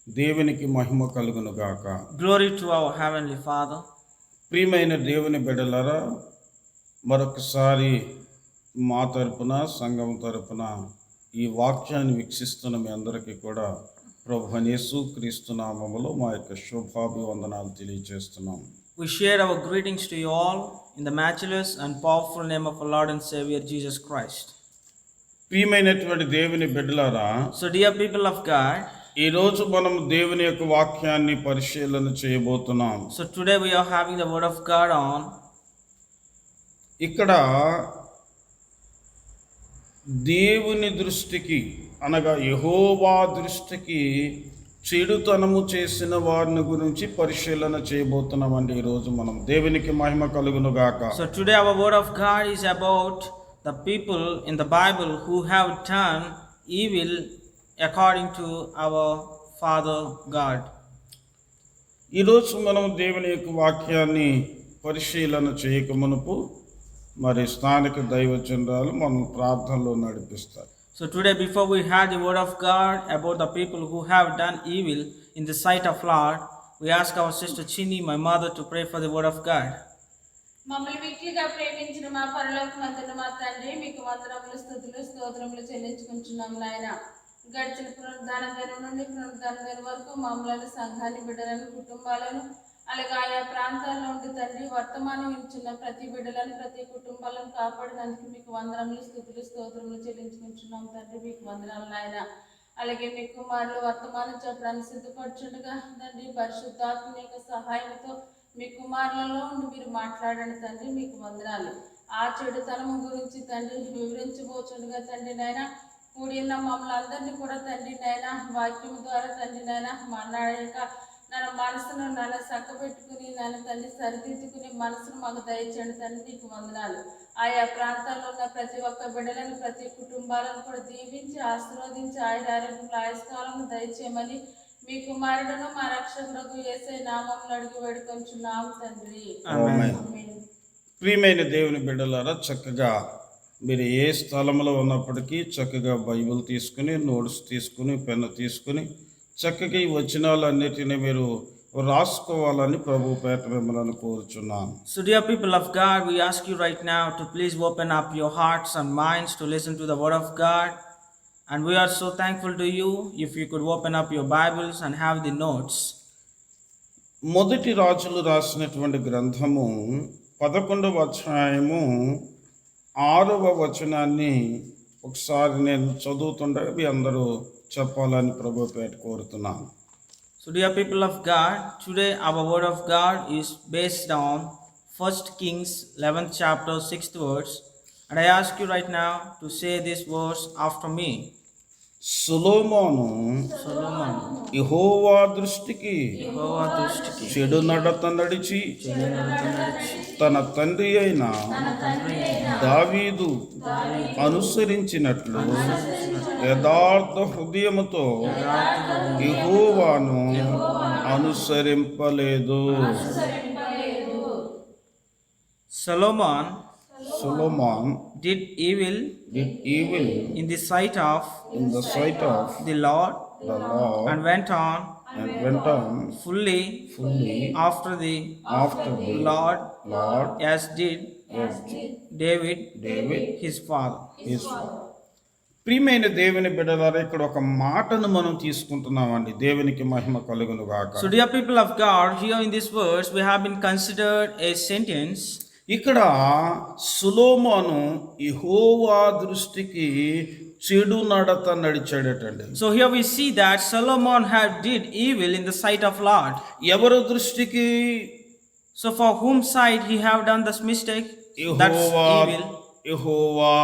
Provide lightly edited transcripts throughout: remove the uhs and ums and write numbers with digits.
దేవునికి మహిమ కలుగును గాక. Glory to our Heavenly Father. ప్రియమైన దేవుని బిడ్డలారా, మరొకసారి మా తరపున సంఘం తరపున ఈ వాక్యాన్ని వీక్షిస్తున్న మీ అందరికీ కూడా ప్రభువైన యేసుక్రీస్తు నామములో మా యొక్క శుభాభివందనాలు తెలియజేస్తున్నాం. We share our greetings to you all in the matchless and powerful name of our Lord and Savior Jesus Christ. ప్రియమైనటువంటి దేవుని బిడ్డలారా, So dear people of God, ఈ రోజు మనం దేవుని యొక్క వాక్యాన్ని పరిశీలన చేయబోతున్నాం. so today we are having the word of God on. ఇక్కడ దేవుని దృష్టికి అనగా యెహోవా దృష్టికి చెడుతనము చేసిన వారిని గురించి పరిశీలన చేయబోతున్నామండి. ఈరోజు మనం దేవునికి మహిమ కలుగును గాక. So today our word of God is about the people in the Bible who have done evil according to our Father God. ఈరోజు మనం దేవుని యొక్క వాక్యాన్ని పరిశీలన చేయక మునుపు మరి స్థానిక దైవజనురాలు మనం ప్రార్థనలో నడిపిస్తారు. So today before we had the word of God about the people who have done evil in the sight of Lord, we ask our sister Chini, my mother, to pray for the word of God. మమ్మల్ని మిక్కిలిగా ప్రేమించిన మా పరలోకమందున్న మా తండ్రి, మీకు వందనములు స్తుతులు స్తోత్రములు చెల్లించుకుంటున్నాం నాయన. గడిచిన పునరుద్ధాన దినం నుండి పునరుద్ధాన దినం వరకు మమ్మల్ని, సంఘాన్ని, బిడ్డలను, కుటుంబాలను, అలాగే ఆయా ప్రాంతాల్లో ఉండి తండ్రి వర్తమానం ఇచ్చిన ప్రతి బిడ్డలను, ప్రతి కుటుంబాలను కాపాడినందుకు మీకు వందనములు స్తుతులు స్తోత్రములు చెల్లించుకుంటున్నాం తండ్రి. మీకు వందనాలు నాయన. అలాగే మీ కుమారులు వర్తమానం చెప్పడానికి సిద్ధపడుచుండగా తండ్రి పరిశుద్ధాత్మ యొక్క సహాయంతో మీ కుమారులలో ఉండి మీరు మాట్లాడండి తండ్రి. మీకు వందనాలు. ఆ చెడుతనము గురించి తండ్రి వివరించబోచుండగా తండ్రి నాయన కూడిన మమ్మల్ని అందరినీ కూడా తండ్రి నాయన వాక్యం ద్వారా తండ్రి నాయన మాట్లాడక నన్ను మనసును నన్ను చక్కబెట్టుకుని నన్ను తండ్రి సరిదిద్దుకుని మనసును మాకు దయచేయండి తండ్రి. మీకు వందనాలు. ఆయా ప్రాంతాల్లో ఉన్న ప్రతి ఒక్క బిడ్డలను, ప్రతి కుటుంబాలను కూడా దీవించి ఆశీర్వదించి ఆయురారోగ్యం ఆయుష్కాలను దయచేయమని మీ కుమారుడును మా రక్షకుడు యేసయ్య నామములో అడిగి వేడుకొంచున్నాం తండ్రి. ఆమేన్. ప్రియమైన దేవుని బిడ్డలారా, చక్కగా మీరు ఏ స్థలంలో ఉన్నప్పటికీ చక్కగా బైబిల్ తీసుకుని, నోట్స్ తీసుకుని, పెన్ను తీసుకుని చక్కగా ఈ వచనాలన్నిటిని మీరు రాసుకోవాలని ప్రభు పేట మిమ్మల్ని కోరుచున్నాను. So dear people of God, we ask you right now to please open up your hearts and minds to listen to the word of God. And we are so thankful to you if you could open up your Bibles and have the notes. మొదటి రాజులు రాసినటువంటి గ్రంథము 11వ అధ్యాయము 6వ వచనాన్ని ఒకసారి నేను చదువుతుండగా మీ అందరూ చెప్పాలని ప్రభు పేట కోరుతున్నాను. So dear people of God, today our word of God is based on 1 Kings 11th chapter 6th verse. And I ask you right now to say this verse after me. సొలొమోను యెహోవా దృష్టికి చెడు నడత నడిచి తన తండ్రి అయిన దావీదు అనుసరించినట్లు యథార్థ హృదయముతో యెహోవాను అనుసరింపలేదు. Solomon did evil in the sight of the Lord and went on fully after the Lord as did David his father. ప్రియమైన దేవుని బిడ్డలారా, ఇక్కడ ఒక మాటను మనం తీసుకుంటున్నామండి. దేవునికి మహిమ కలుగును గాక. So dear people of God, here in this verse we have been considered a sentence. ఇక్కడ సొలొమోను యెహోవా దృష్టికి చెడు నడత నడిచాడటండి. So here we see that Solomon had did evil in the sight of Lord. ఎవరి దృష్టికి? So for whom side he have done this mistake? That's evil. Jehovah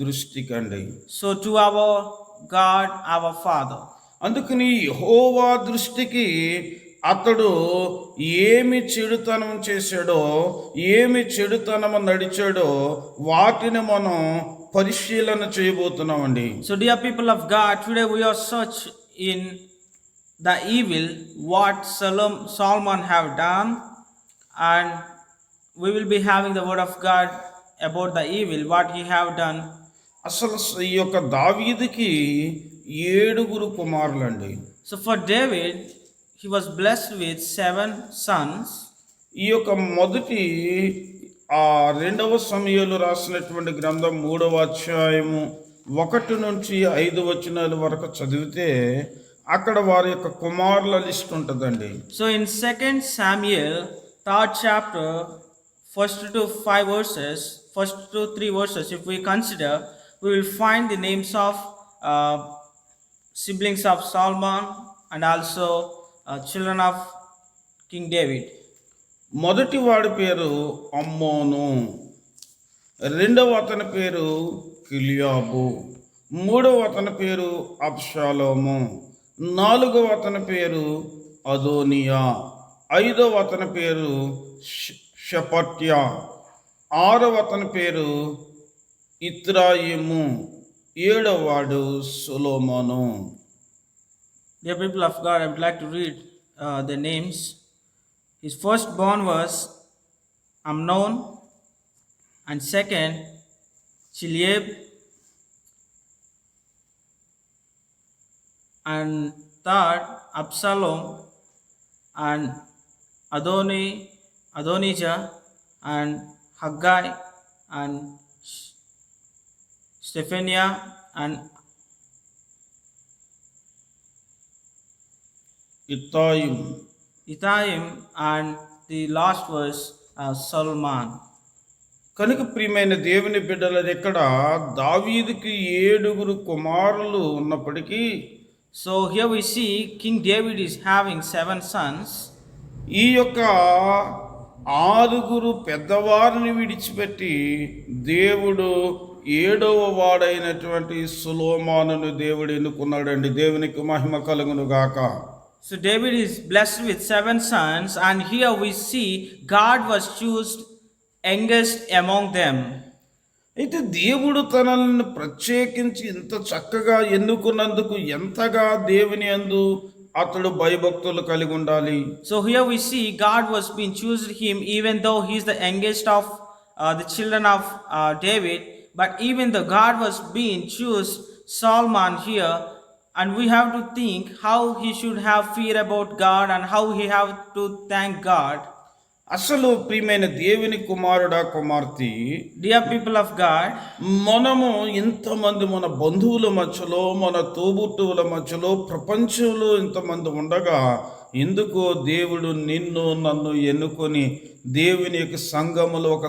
దృష్టికండి. So to our God, our Father. అందుకని యెహోవా దృష్టికి అతడు ఏమి చెడుతనం చేశాడో, ఏమి చెడుతనం నడిచాడో వాటిని మనం పరిశీలన చేయబోతున్నామండి. So dear people of God, today we are search in the evil what Solomon have done, and we will be having the word of God about the evil what he have done. అసలు ఈ యొక్క దావీదుకి 7 కుమారులండి. So for David, he was blessed with 7 sons. ఈ యొక్క మొదటి ఆ 2వ సమూయేలు రాసినటువంటి గ్రంథం 3వ అధ్యాయము 1 నుంచి 5 వచనాల వరకు చదివితే అక్కడ వారి యొక్క కుమారుల లిస్ట్ ఉంటుందండి. So in 2 Samuel, 3rd chapter, first to 5 verses, first to 3 verses, if we consider, we will find the names of siblings of Solomon and also children of King David. మొదటి వాడి పేరు అమ్మోను, రెండవ అతని పేరు కిలియాబు, మూడవ అతని పేరు అబ్షాలోము, నాలుగవ అతని పేరు అదోనియా, ఐదవ అతని పేరు షపట్య, ఆరవ అతని పేరు ఇత్రాయిము, ఏడవ వాడు సొలొమోను. Dear people of God, I would like to read the names. His firstborn was Amnon, and second Chileab, and third Absalom, and Adonijah, and Haggai, and Stephania, and Itaim, and the last was Solomon. కనుక ప్రియమైన దేవుని బిడ్డల ఇక్కడ దావీదుకి 7 కుమారులు ఉన్నప్పటికీ, So here we see King David is having 7 sons. ఈ యొక్క 6 పెద్దవారిని విడిచిపెట్టి దేవుడు 7వ వాడైనటువంటి సొలొమోనును దేవుడు ఎన్నుకున్నాడండి. దేవునికి మహిమ కలుగును గాక. So David is blessed with 7 sons, and here we see God was chosen youngest among them. అయితే దేవుడు తనని ప్రత్యేకించి ఇంత చక్కగా ఎన్నుకున్నందుకు ఎంతగా దేవుని యందు అతడు భయభక్తులు కలిగి ఉండాలి. So here we see God was being chosen him, even though he is the youngest of the children of David, but even though God was being choose Solomon here, and we have to think how he should have fear about God and how he have to thank God. అసలు ప్రియమైన దేవుని కుమారుడా కుమార్తె, Dear people of God, మనము ఇంతమంది మన బంధువుల మధ్యలో, మన తోబుట్టువుల మధ్యలో, ప్రపంచంలో ఇంతమంది ఉండగా ఎందుకో దేవుడు నిన్ను నన్ను ఎన్నుకొని దేవుని యొక్క సంఘములో ఒక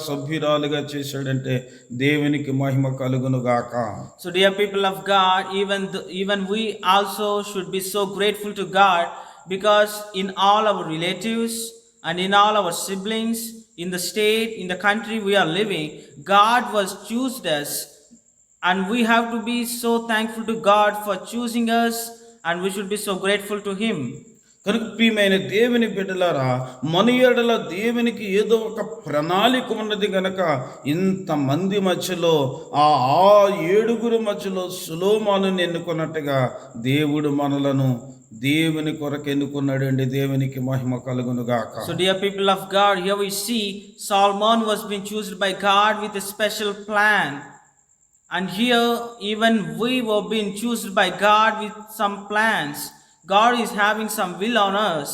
సభ్యురాలుగా చేశాడంటే దేవునికి మహిమ కలుగును గాక. So dear people of God, even we also should be so grateful to God, because in all our relatives and in all our siblings, in the state, in the country we are living, God was chosen us, and we have to be so thankful to God for choosing us, and we should be so grateful to him. కనుక ప్రియమైన దేవుని బిడ్డలారా, మన ఎడల దేవునికి ఏదో ఒక ప్రణాళిక ఉన్నది గనక ఇంతమంది మధ్యలో ఆ 7 మధ్యలో సొలొమోనుని ఎన్నుకున్నట్టుగా దేవుడు మనలను దేవుని కొరకు ఎన్నుకున్నాడండి. దేవునికి మహిమ కలుగును గాక. So dear people of God, here we see Solomon was being chosen by God with a special plan, and here even we were being chosen by God with some plans. God is having some will on us.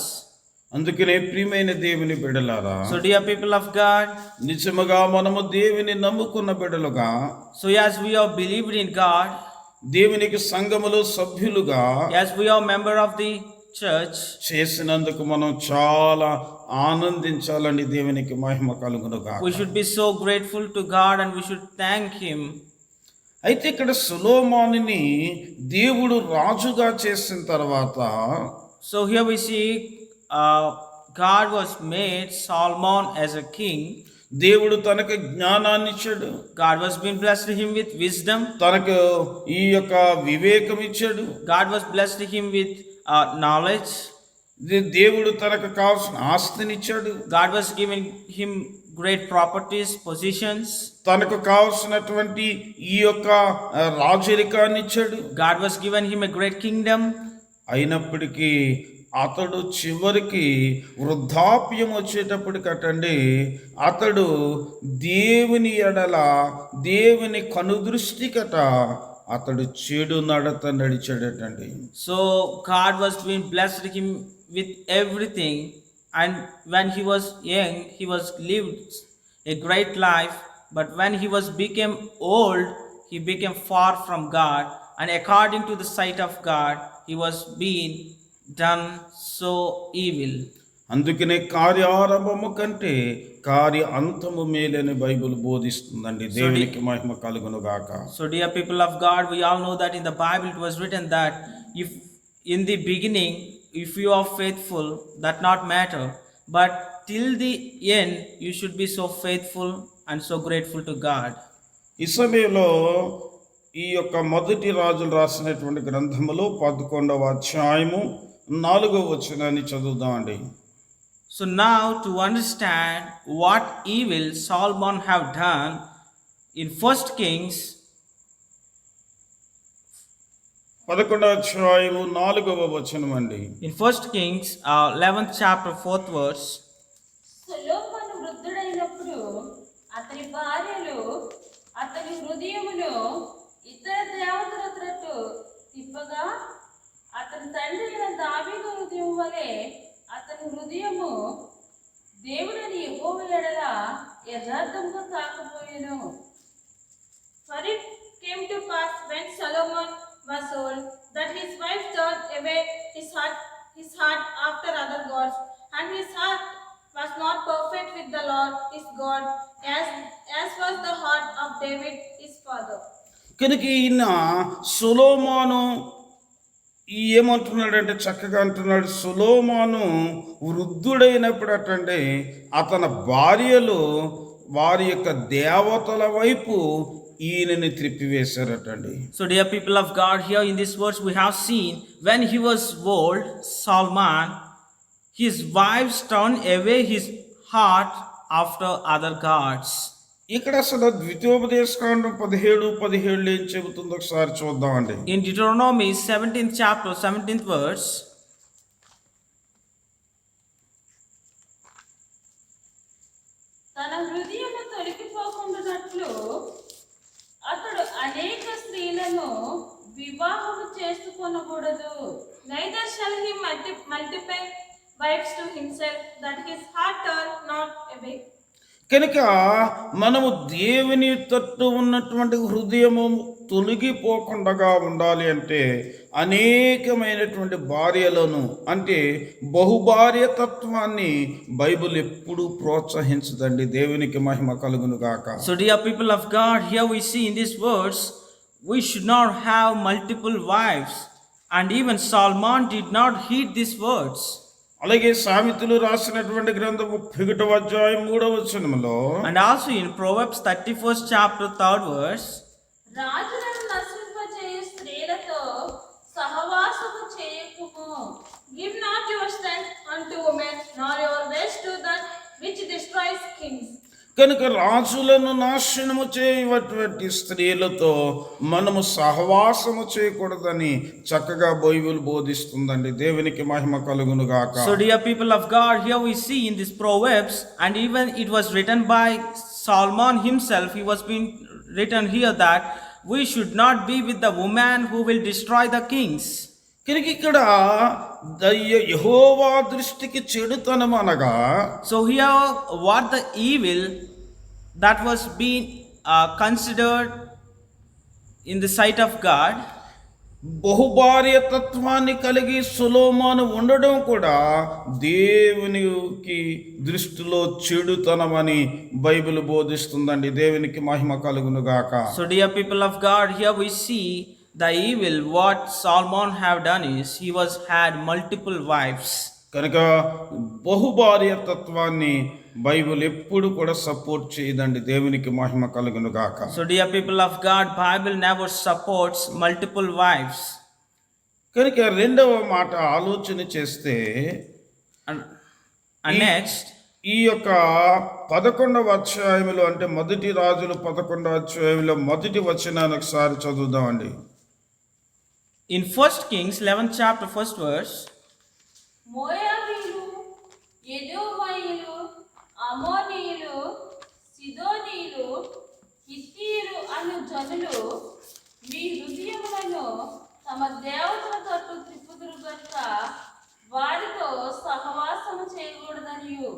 అందుకనే ప్రియమైన దేవుని బిడ్డలారా, So dear people of God, నిజముగా మనము దేవుని నమ్ముకున్న బిడ్డలుగా, so as we are believed in God, దేవునికి సంఘములో సభ్యులుగా as we are member of the church, చేసినందుకు మనం చాలా ఆనందించాలని దేవునికి మహిమ కలుగును గాక. we should be so grateful to God and we should thank him. అయితే ఇక్కడ సొలొమోనుని దేవుడు రాజుగా చేసిన తర్వాత, So here we see God was made Solomon as a king. దేవుడు తనకు జ్ఞానాన్ని ఇచ్చాడు, God was being blessed him with wisdom. తనకు ఈ యొక్క వివేకం ఇచ్చాడు, God was blessed him with knowledge. దేవుడు తనకు కావాల్సిన ఆస్తిని ఇచ్చాడు, God was giving him great properties, positions. తనకు కావాల్సినటువంటి ఈ యొక్క రాజరికాన్ని ఇచ్చాడు. God was given him a great kingdom. అయినప్పటికీ అతడు చివరికి వృద్ధాప్యం వచ్చేటప్పటికటండి అతడు దేవుని ఎడల దేవుని కనుదృష్టికట అతడు చెడు నడత నడిచాడటండి. So God was being blessed him with everything, and when he was young, he was lived a great life. But when he was became old, he became far from God, and according to the sight of God, he was being done so evil. అందుకనే కార్యారంభము కంటే కార్య అంతము మేలని Bible బోధిస్తుందండి. దేవునికి మహిమ కలుగును గాక. So dear people of God, we all know that in the Bible it was written that if in the beginning, if you are faithful, that not matter, but till the end you should be so faithful and so grateful to God. ఈ సమయంలో ఈ యొక్క మొదటి రాజులు రాసినటువంటి గ్రంథములో 11వ అధ్యాయము 4వ వచనాన్ని చదువుదామండి. So now to understand what evil Solomon have done in 1 Kings 11వ అధ్యాయము 4వ వచనం అండి. in 1 Kings 11th chapter 4th verse. సొలొమోను వృద్ధుడైనప్పుడు అతని భార్యలు అతని హృదయమును ఇతర దేవతల తట్టు తిప్పగా అతని తండ్రి అయిన దావీదు హృదయం వలె అతని హృదయము దేవుడని యెహోవా ఎడల యథార్థముగా కాకపోయెను. For it came to pass when Solomon was old that his wife turned away his heart after other gods, and his heart was not perfect with the Lord his God, as was the heart of David his father. కనుక ఈయన సొలొమోను ఏమంటున్నాడంటే చక్కగా అంటున్నాడు, సొలొమోను వృద్ధుడైనప్పుడు అటండి అతని భార్యలు వారి యొక్క దేవతల వైపు ఈయనని త్రిప్పివేశారటండి. So dear people of God, here in this verse we have seen when he was old, Solomon, his wives turned away his heart after other gods. ఇక్కడ అసలు ద్వితీయోపదేశకాండం 17:17 ఏం చెబుతుందో ఒకసారి చూద్దామండి. In Deuteronomy 17th chapter 17th verse, తన హృదయము తొలగిపోకుండానట్లు అతడు అనేక స్త్రీలను వివాహము చేసుకొనకూడదు. Neither shall he multiply wives to himself, that his heart turn not away. కనుక మనము దేవుని తట్టు ఉన్నటువంటి హృదయము తొలగిపోకుండా ఉండాలి అంటే అనేకమైనటువంటి భార్యలను అంటే బహుభార్యతత్వాన్ని బైబిల్ ఎప్పుడూ ప్రోత్సహించదండి. దేవునికి మహిమ కలుగును గాక. so dear people of God, here we see in this verse we should not have multiple wives, and even Solomon did not heed these words. అలాగే సామెతలు రాసినటువంటి గ్రంథము 1వ అధ్యాయం 3వ వచనములో, And also in Proverbs 31st chapter 3rd verse, రాజులను నశింపజేయు స్త్రీలతో సహవాసము చేయకుము. Give not your strength unto women, nor your ways to that which destroys kings. కనుక రాజులను నాశనము చేయటువంటి స్త్రీలతో మనము సహవాసము చేయకూడదని చక్కగా బైబిల్ బోధిస్తుందండి. దేవునికి మహిమ కలుగును గాక. so dear people of God, here we see in this Proverbs, and even it was written by Solomon himself, he was being written here that we should not be with the woman who will destroy the kings. కనుక ఇక్కడ యెహోవా దృష్టికి చెడుతనం అనగా, So here what the evil that was being considered in the sight of God, బహుభార్యతత్వాన్ని కలిగి సొలొమోను ఉండడం కూడా దేవునికి దృష్టిలో చెడుతనమని బైబిల్ బోధిస్తుందండి. దేవునికి మహిమ కలుగును గాక. so dear people of God, here we see the evil what Solomon have done is he was had multiple wives. కనుక బహుభార్యతత్వాన్ని Bible ఎప్పుడు కూడా సపోర్ట్ చేయదండి. దేవునికి మహిమ కలుగును గాక. So dear people of God, Bible never supports multiple wives. కనుక రెండవ మాట ఆలోచన చేస్తే and next ఈ యొక్క 11వ అధ్యాయంలో అంటే మొదటి రాజులు 11వ అధ్యాయంలో మొదటి వచనాన్ని ఒకసారి చదువుదామండి. in 1 Kings 11th chapter 1st verse, మోయాబీయులు, ఎదోమాయిలు, అమోనీయులు, సిదోనీయులు, హిత్తీయులు అను జనులు మీ హృదయములను తమ దేవతల తట్టు త్రిప్పుదురు గనుక వారితో సహవాసము చేయకూడదనియు.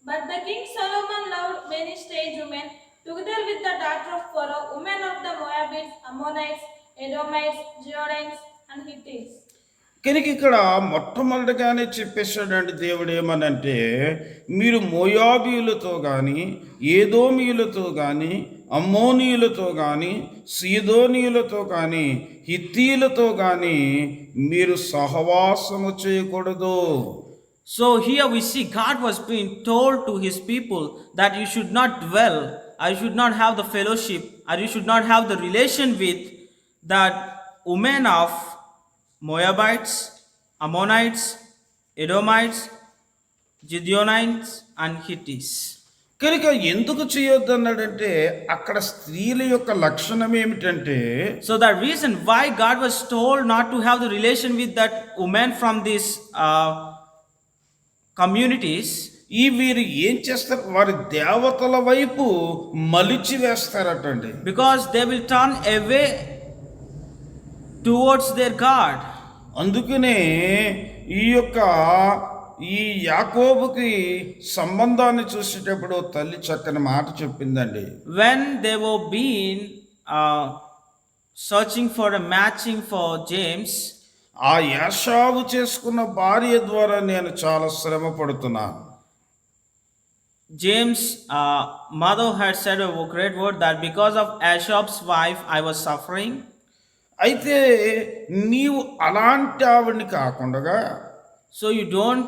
But the king Solomon loved many strange women, together with the daughter of Pharaoh, women of the Moabites, Ammonites, Edomites, Jordanes, and Hittites. కనుక ఇక్కడ మొట్టమొదటిగానే చెప్పేశాడండి దేవుడు ఏమనంటే, మీరు మోయాబీయులతో కానీ, ఏదోమీయులతో కానీ, అమ్మోనీయులతో కానీ, సీదోనీయులతో కానీ, హిత్తీలతో కానీ మీరు సహవాసము చేయకూడదు. So here we see God was being told to his people that you should not dwell, or you should not have the fellowship, or you should not have the relation with that women of Moabites, Ammonites, Edomites, Gideonites, and Hittites. కనుక ఎందుకు చేయొద్దన్నాడంటే అక్కడ స్త్రీల యొక్క లక్షణం ఏమిటంటే, So the reason why God was told not to have the relation with that woman from these communities, ఈ వీరు ఏం చేస్తారు, వారి దేవతల వైపు మలిచి వేస్తారటండి. because they will turn away towards their God. అందుకనే ఈ యాకోబుకి సంబంధాన్ని చూసేటప్పుడు తల్లి చక్కని మాట చెప్పిందండి. When they were being searching for a matching for James, ఆ యాషావు చేసుకున్న భార్య ద్వారా నేను చాలా శ్రమ పడుతున్నాను. James' mother had said a great word that because of Aesop's wife I was suffering. అయితే నీవు అలాంటి ఆవిడ్ని కాకుండా, So you don't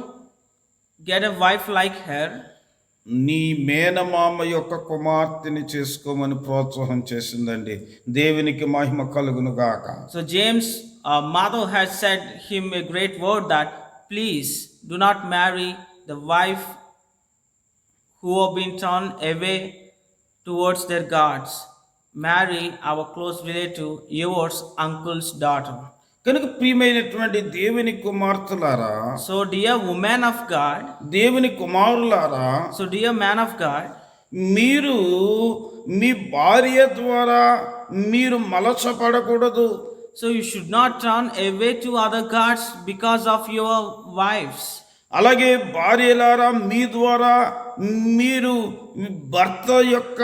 get a wife like her. నీ మేనమామ యొక్క కుమార్తెని చేసుకోమని ప్రోత్సాహం చేసిందండి. దేవునికి మహిమ కలుగును గాక. So James' mother had said him a great word that please do not marry the wife who have been turned away towards their gods. Marry our close relative, yours uncle's daughter. కనుక ప్రియమైనటువంటి దేవుని కుమార్తెలారా, So dear woman of God, దేవుని కుమారులారా, so dear man of God, మీరు మీ భార్య ద్వారా మీరు మలచపడకూడదు. so you should not turn away to other gods because of your wives. అలాగే భార్యలారా, మీ ద్వారా మీరు మీ భర్త యొక్క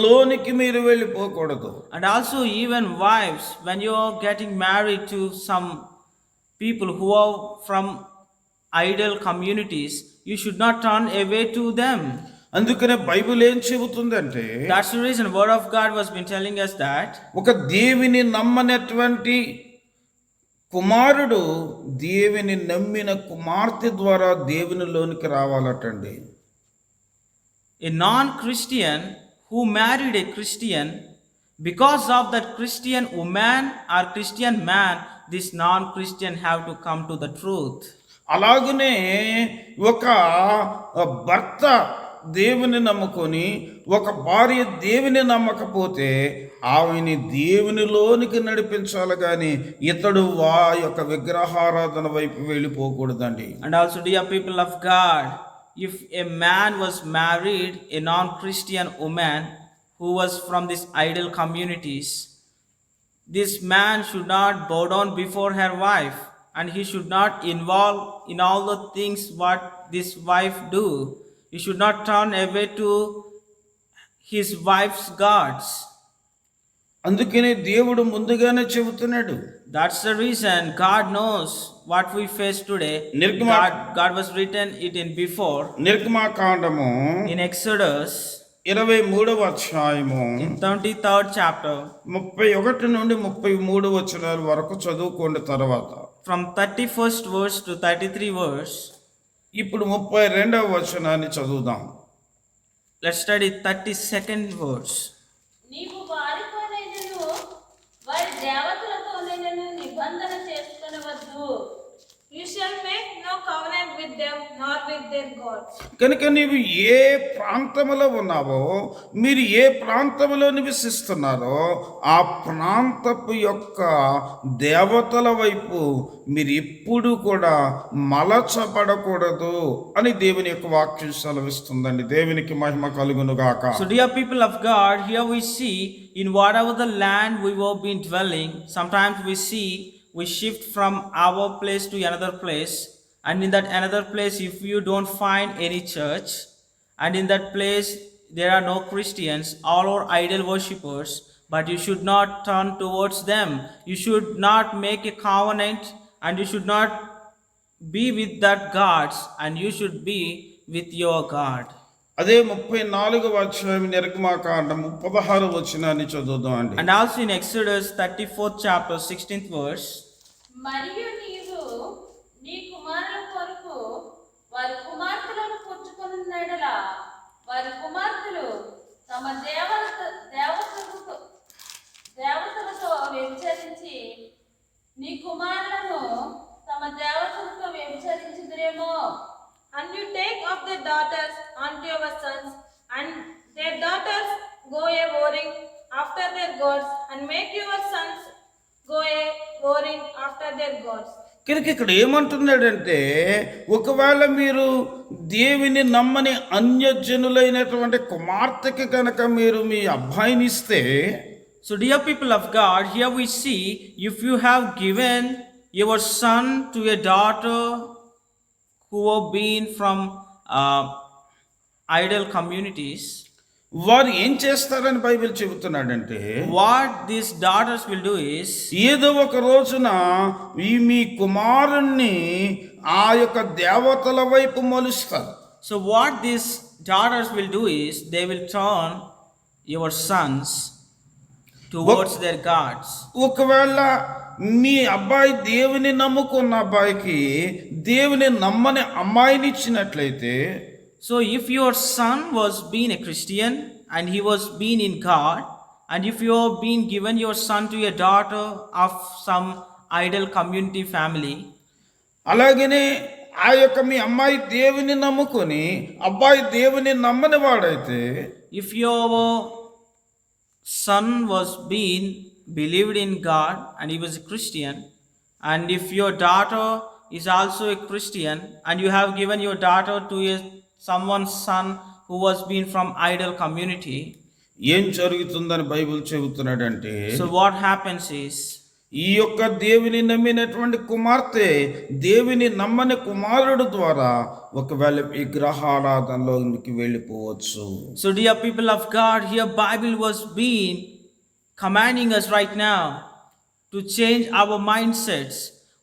లోనికి మీరు వెళ్ళిపోకూడదు. And also even wives, when you are getting married to some people who are from idol communities, you should not turn away to them. అందుకనే Bible ఏం చెబుతుందంటే, That's the reason word of God was been telling us that ఒక దేవుని నమ్మనటువంటి కుమారుడు దేవుని నమ్మిన కుమార్తె ద్వారా దేవునిలోనికి రావాలటండి. a non-Christian who married a Christian, because of that Christian woman or Christian man, this non-Christian have to come to the truth. అలాగనే ఒక భర్త దేవుని నమ్ముకొని ఒక భార్య దేవుని నమ్మకపోతే ఆమెని దేవునిలోనికి నడిపించాలి కానీ ఇతడు యొక్క విగ్రహారాధన వైపు వెళ్ళిపోకూడదండి. And also, dear people of God, if a man was married a non-Christian woman who was from these idol communities, this man should not bow down before her wife, and he should not involve in all the things what this wife do. He should not turn away to his wife's gods. అందుకనే దేవుడు ముందుగానే చెబుతున్నాడు. That's the reason God knows what we face today. God was written it in before. నిర్గమాకాండము In Exodus 23వ అధ్యాయము in 33rd chapter 31 నుండి 33 వచనాల వరకు చదువుకోండి. తర్వాత from 31st verse to 33 verse. ఇప్పుడు 32వ వచనాన్ని చదువుదాం. Let's study 32nd verse. నీవు వారితోనైనను వారి దేవతలతోనైనను నిబంధన చేసుకొనవద్దు. You shall make no covenant with them nor with their gods. కనుక నీవు ఏ ప్రాంతంలో ఉన్నావో, మీరు ఏ ప్రాంతంలో నివసిస్తున్నారో ఆ ప్రాంతపు యొక్క దేవతల వైపు మీరు ఎప్పుడు కూడా మలచబడకూడదు అని దేవుని యొక్క వాక్యం సెలవిస్తుందండి. దేవునికి మహిమ కలుగును గాక. So dear people of God, here we see in whatever the land we were been dwelling, sometimes we shift from our place to another place, and in that another place, if you don't find any church, and in that place there are no Christians, all are idol worshippers, but you should not turn towards them. You should not make a covenant, and you should not be with that gods, and you should be with your God. అదే 34వ అధ్యాయం నిర్గమాకాండము 16వ వచనాన్ని చదువుదాం అండి. And also in Exodus 34th chapter 16th verse, మరియు నీవు నీ కుమారుల కొరకు వారి కుమార్తెలను పుచ్చుకొనున్నడలా వారి కుమార్తెలు తమ దేవతలతో వ్యభిచరించి నీ కుమారులను తమ దేవతలతో వ్యభిచరించుదురేమో. And you take of their daughters unto your sons, and their daughters go a whoring after their gods, and make your sons go a whoring after their gods. కనుక ఇక్కడ ఏమంటున్నాడంటే, ఒకవేళ మీరు దేవుని నమ్మని అన్యజనులైనటువంటి కుమార్తెకి కనుక మీరు మీ అబ్బాయిని ఇస్తే, so dear people of God, here we see, if you have given your son to a daughter who have been from idol communities, వారు ఏం చేస్తారని Bible చెబుతున్నాడంటే, what these daughters will do is, ఏదో ఒక రోజున మీ కుమారుణ్ణి ఆ యొక్క దేవతల వైపు మలుస్తారు. so what these daughters will do is, they will turn your sons towards their gods. ఒకవేళ మీ అబ్బాయి దేవుని నమ్ముకున్న అబ్బాయికి దేవుని నమ్మని అమ్మాయిని ఇచ్చినట్లయితే, so if your son was being a Christian and he was being in God, and if you have been given your son to a daughter of some idol community family, అలాగనే ఆ యొక్క మీ అమ్మాయి దేవుని నమ్ముకొని అబ్బాయి దేవుని నమ్మని వాడైతే, if your son was being believed in God and he was a Christian, and if your daughter is also a Christian and you have given your daughter to someone's son who was been from idol community, ఏం జరుగుతుందని Bible చెబుతున్నాడంటే, so what happens is, ఈ యొక్క దేవుని నమ్మినటువంటి కుమార్తె దేవుని నమ్మని కుమారుడు ద్వారా ఒకవేళ విగ్రహారాధనలోకి వెళ్ళిపోవచ్చు. so dear people of God, here Bible was being commanding us right now to change our mindsets.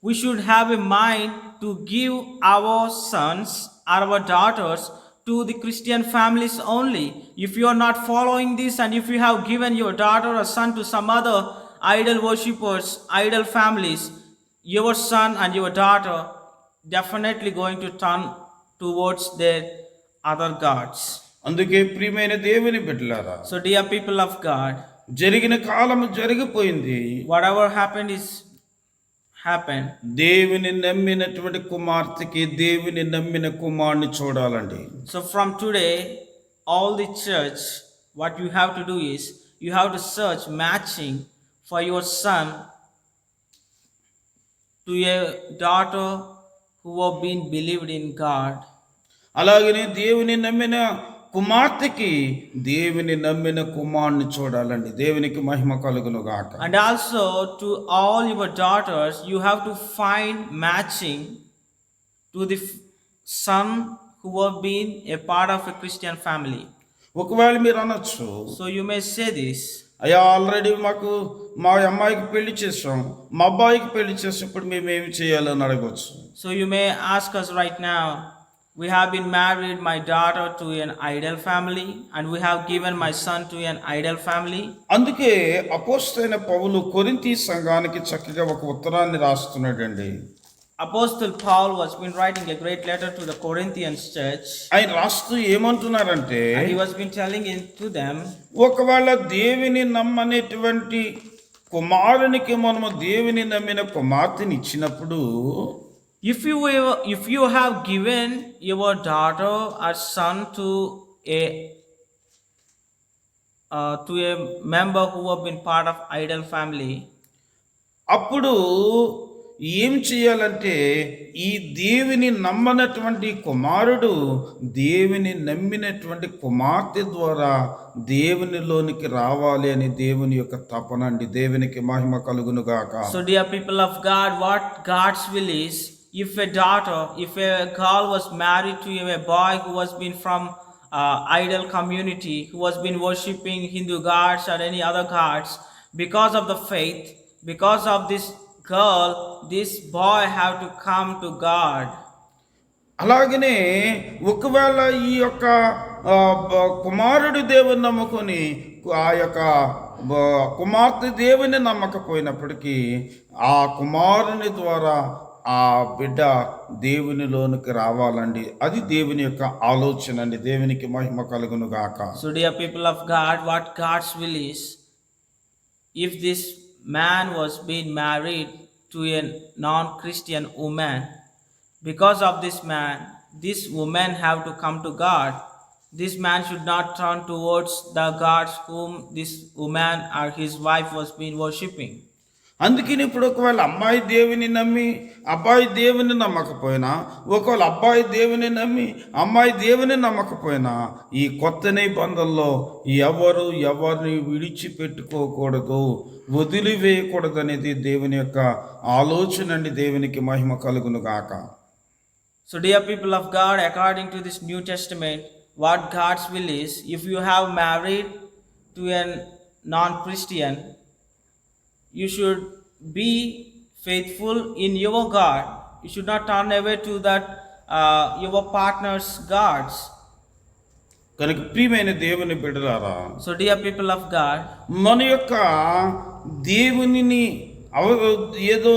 We should have a mind to give our sons or our daughters to the Christian families only. If you are not following this, and if you have given your daughter or son to some other idol worshippers, idol families, your son and your daughter definitely going to turn towards their other gods. అందుకే ప్రియమైన దేవుని బిడ్డలారా, So dear people of God, జరిగిన కాలము జరిగిపోయింది. whatever happened is happened. దేవుని నమ్మినటువంటి కుమార్తెకి దేవుని నమ్మిన కుమారుని చూడాలండి. So from today, all the church, what you have to do is, you have to search matching for your son to a daughter who have been believed in God. అలాగనే దేవుని నమ్మిన కుమార్తెకి దేవుని నమ్మిన కుమారుని చూడాలండి. దేవునికి మహిమ కలుగును గాక. And also to all your daughters, you have to find matching to the son who have been a part of a Christian family. ఒకవేళ మీరు అనొచ్చు, So you may say this, అయ్యా ఆల్రెడీ మా అమ్మాయికి పెళ్లి చేసాం, మా అబ్బాయికి పెళ్లి చేసి ఇప్పుడు మేము ఏమి చేయాలని అడగవచ్చు. so you may ask us right now, we have been married my daughter to an idol family, and we have given my son to an idol family. అందుకే అపోస్తలుడైన పౌలు కొరింథీ సంఘానికి చక్కగా ఒక ఉత్తరాన్ని రాస్తున్నాడండి. Apostle Paul was been writing a great letter to the Corinthians church, ఆయన రాస్తూ ఏమంటున్నారంటే, and he was been telling it to them, ఒకవేళ దేవుని నమ్మనేటువంటి కుమారునికి మనము దేవుని నమ్మిన కుమార్తెని ఇచ్చినప్పుడు, if you have given your daughter or son to a member who have been part of idol family, అప్పుడు ఏం చేయాలంటే ఈ దేవుని నమ్మనటువంటి కుమారుడు దేవుని నమ్మినటువంటి కుమార్తె ద్వారా దేవునిలోనికి రావాలి అని దేవుని యొక్క తపన అండి. దేవునికి మహిమ కలుగును గాక. So, dear people of God, what God's will is, if a daughter, if a girl was married to a boy who was been from idol community, who was been worshipping Hindu gods or any other gods, because of the faith, because of this girl, this boy have to come to God. అలాగనే ఒకవేళ ఈ యొక్క కుమారుడు దేవుని నమ్ముకొని ఆ యొక్క కుమార్తె దేవుని నమ్మకపోయినప్పటికీ ఆ కుమారుని ద్వారా ఆ బిడ్డ దేవునిలోనికి రావాలండి. అది దేవుని యొక్క ఆలోచన అండి. దేవునికి మహిమ కలుగును గాక. So, dear people of God, what God's will is, if this man was being married to a non-Christian woman, because of this man, this woman have to come to God. This man should not turn towards the gods whom this woman or his wife was being worshipping. అందుకని ఇప్పుడు ఒకవేళ అమ్మాయి దేవుని నమ్మి అబ్బాయి దేవుని నమ్మకపోయినా, ఒకవేళ అబ్బాయి దేవుని నమ్మి అమ్మాయి దేవుని నమ్మకపోయినా, ఈ కొత్త నిబంధనలో ఎవరిని విడిచిపెట్టుకోకూడదు, వదిలివేయకూడదు అనేది దేవుని యొక్క ఆలోచన అండి. దేవునికి మహిమ కలుగును గాక. So, dear people of God, according to this New Testament, what God's will is, if you have married to a non-Christian, you should be faithful in your God. You should not turn away to that your partner's gods. కనుక ప్రియమైన దేవుని బిడ్డలారా, So, dear people of God, మన యొక్క దేవునిని ఏదో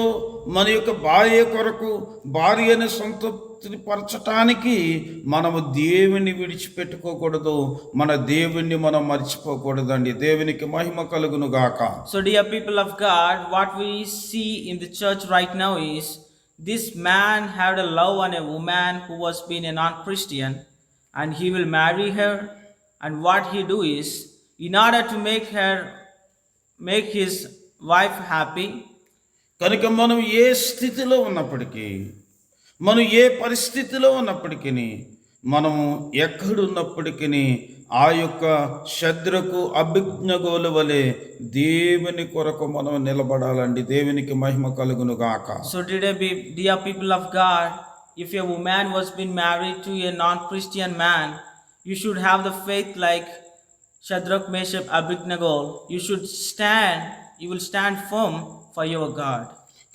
మన యొక్క భార్య కొరకు భార్యను సంతృప్తిపరచటానికి మనము దేవుని విడిచిపెట్టుకోకూడదు, మన దేవుణ్ణి మనం మర్చిపోకూడదండి. దేవునికి మహిమ కలుగును గాక. So, dear people of God, what we see in the church right now is, this man had a love on a woman who was being a non-Christian, and he will marry her, and what he do is, in order to make his wife happy, కనుక మనం ఏ స్థితిలో ఉన్నప్పటికీ, మనం ఏ పరిస్థితిలో ఉన్నప్పటికీ, మనము ఎక్కడున్నప్పటికీ ఆ యొక్క శద్రకు అభిజ్ఞగోలు వలె దేవుని కొరకు మనం నిలబడాలండి. దేవునికి మహిమ కలుగును గాక. So today, dear people of God, if a woman was being married to a non-Christian man, you should have the faith like Shadrach, Meshach, Abednego. You will stand firm for your God.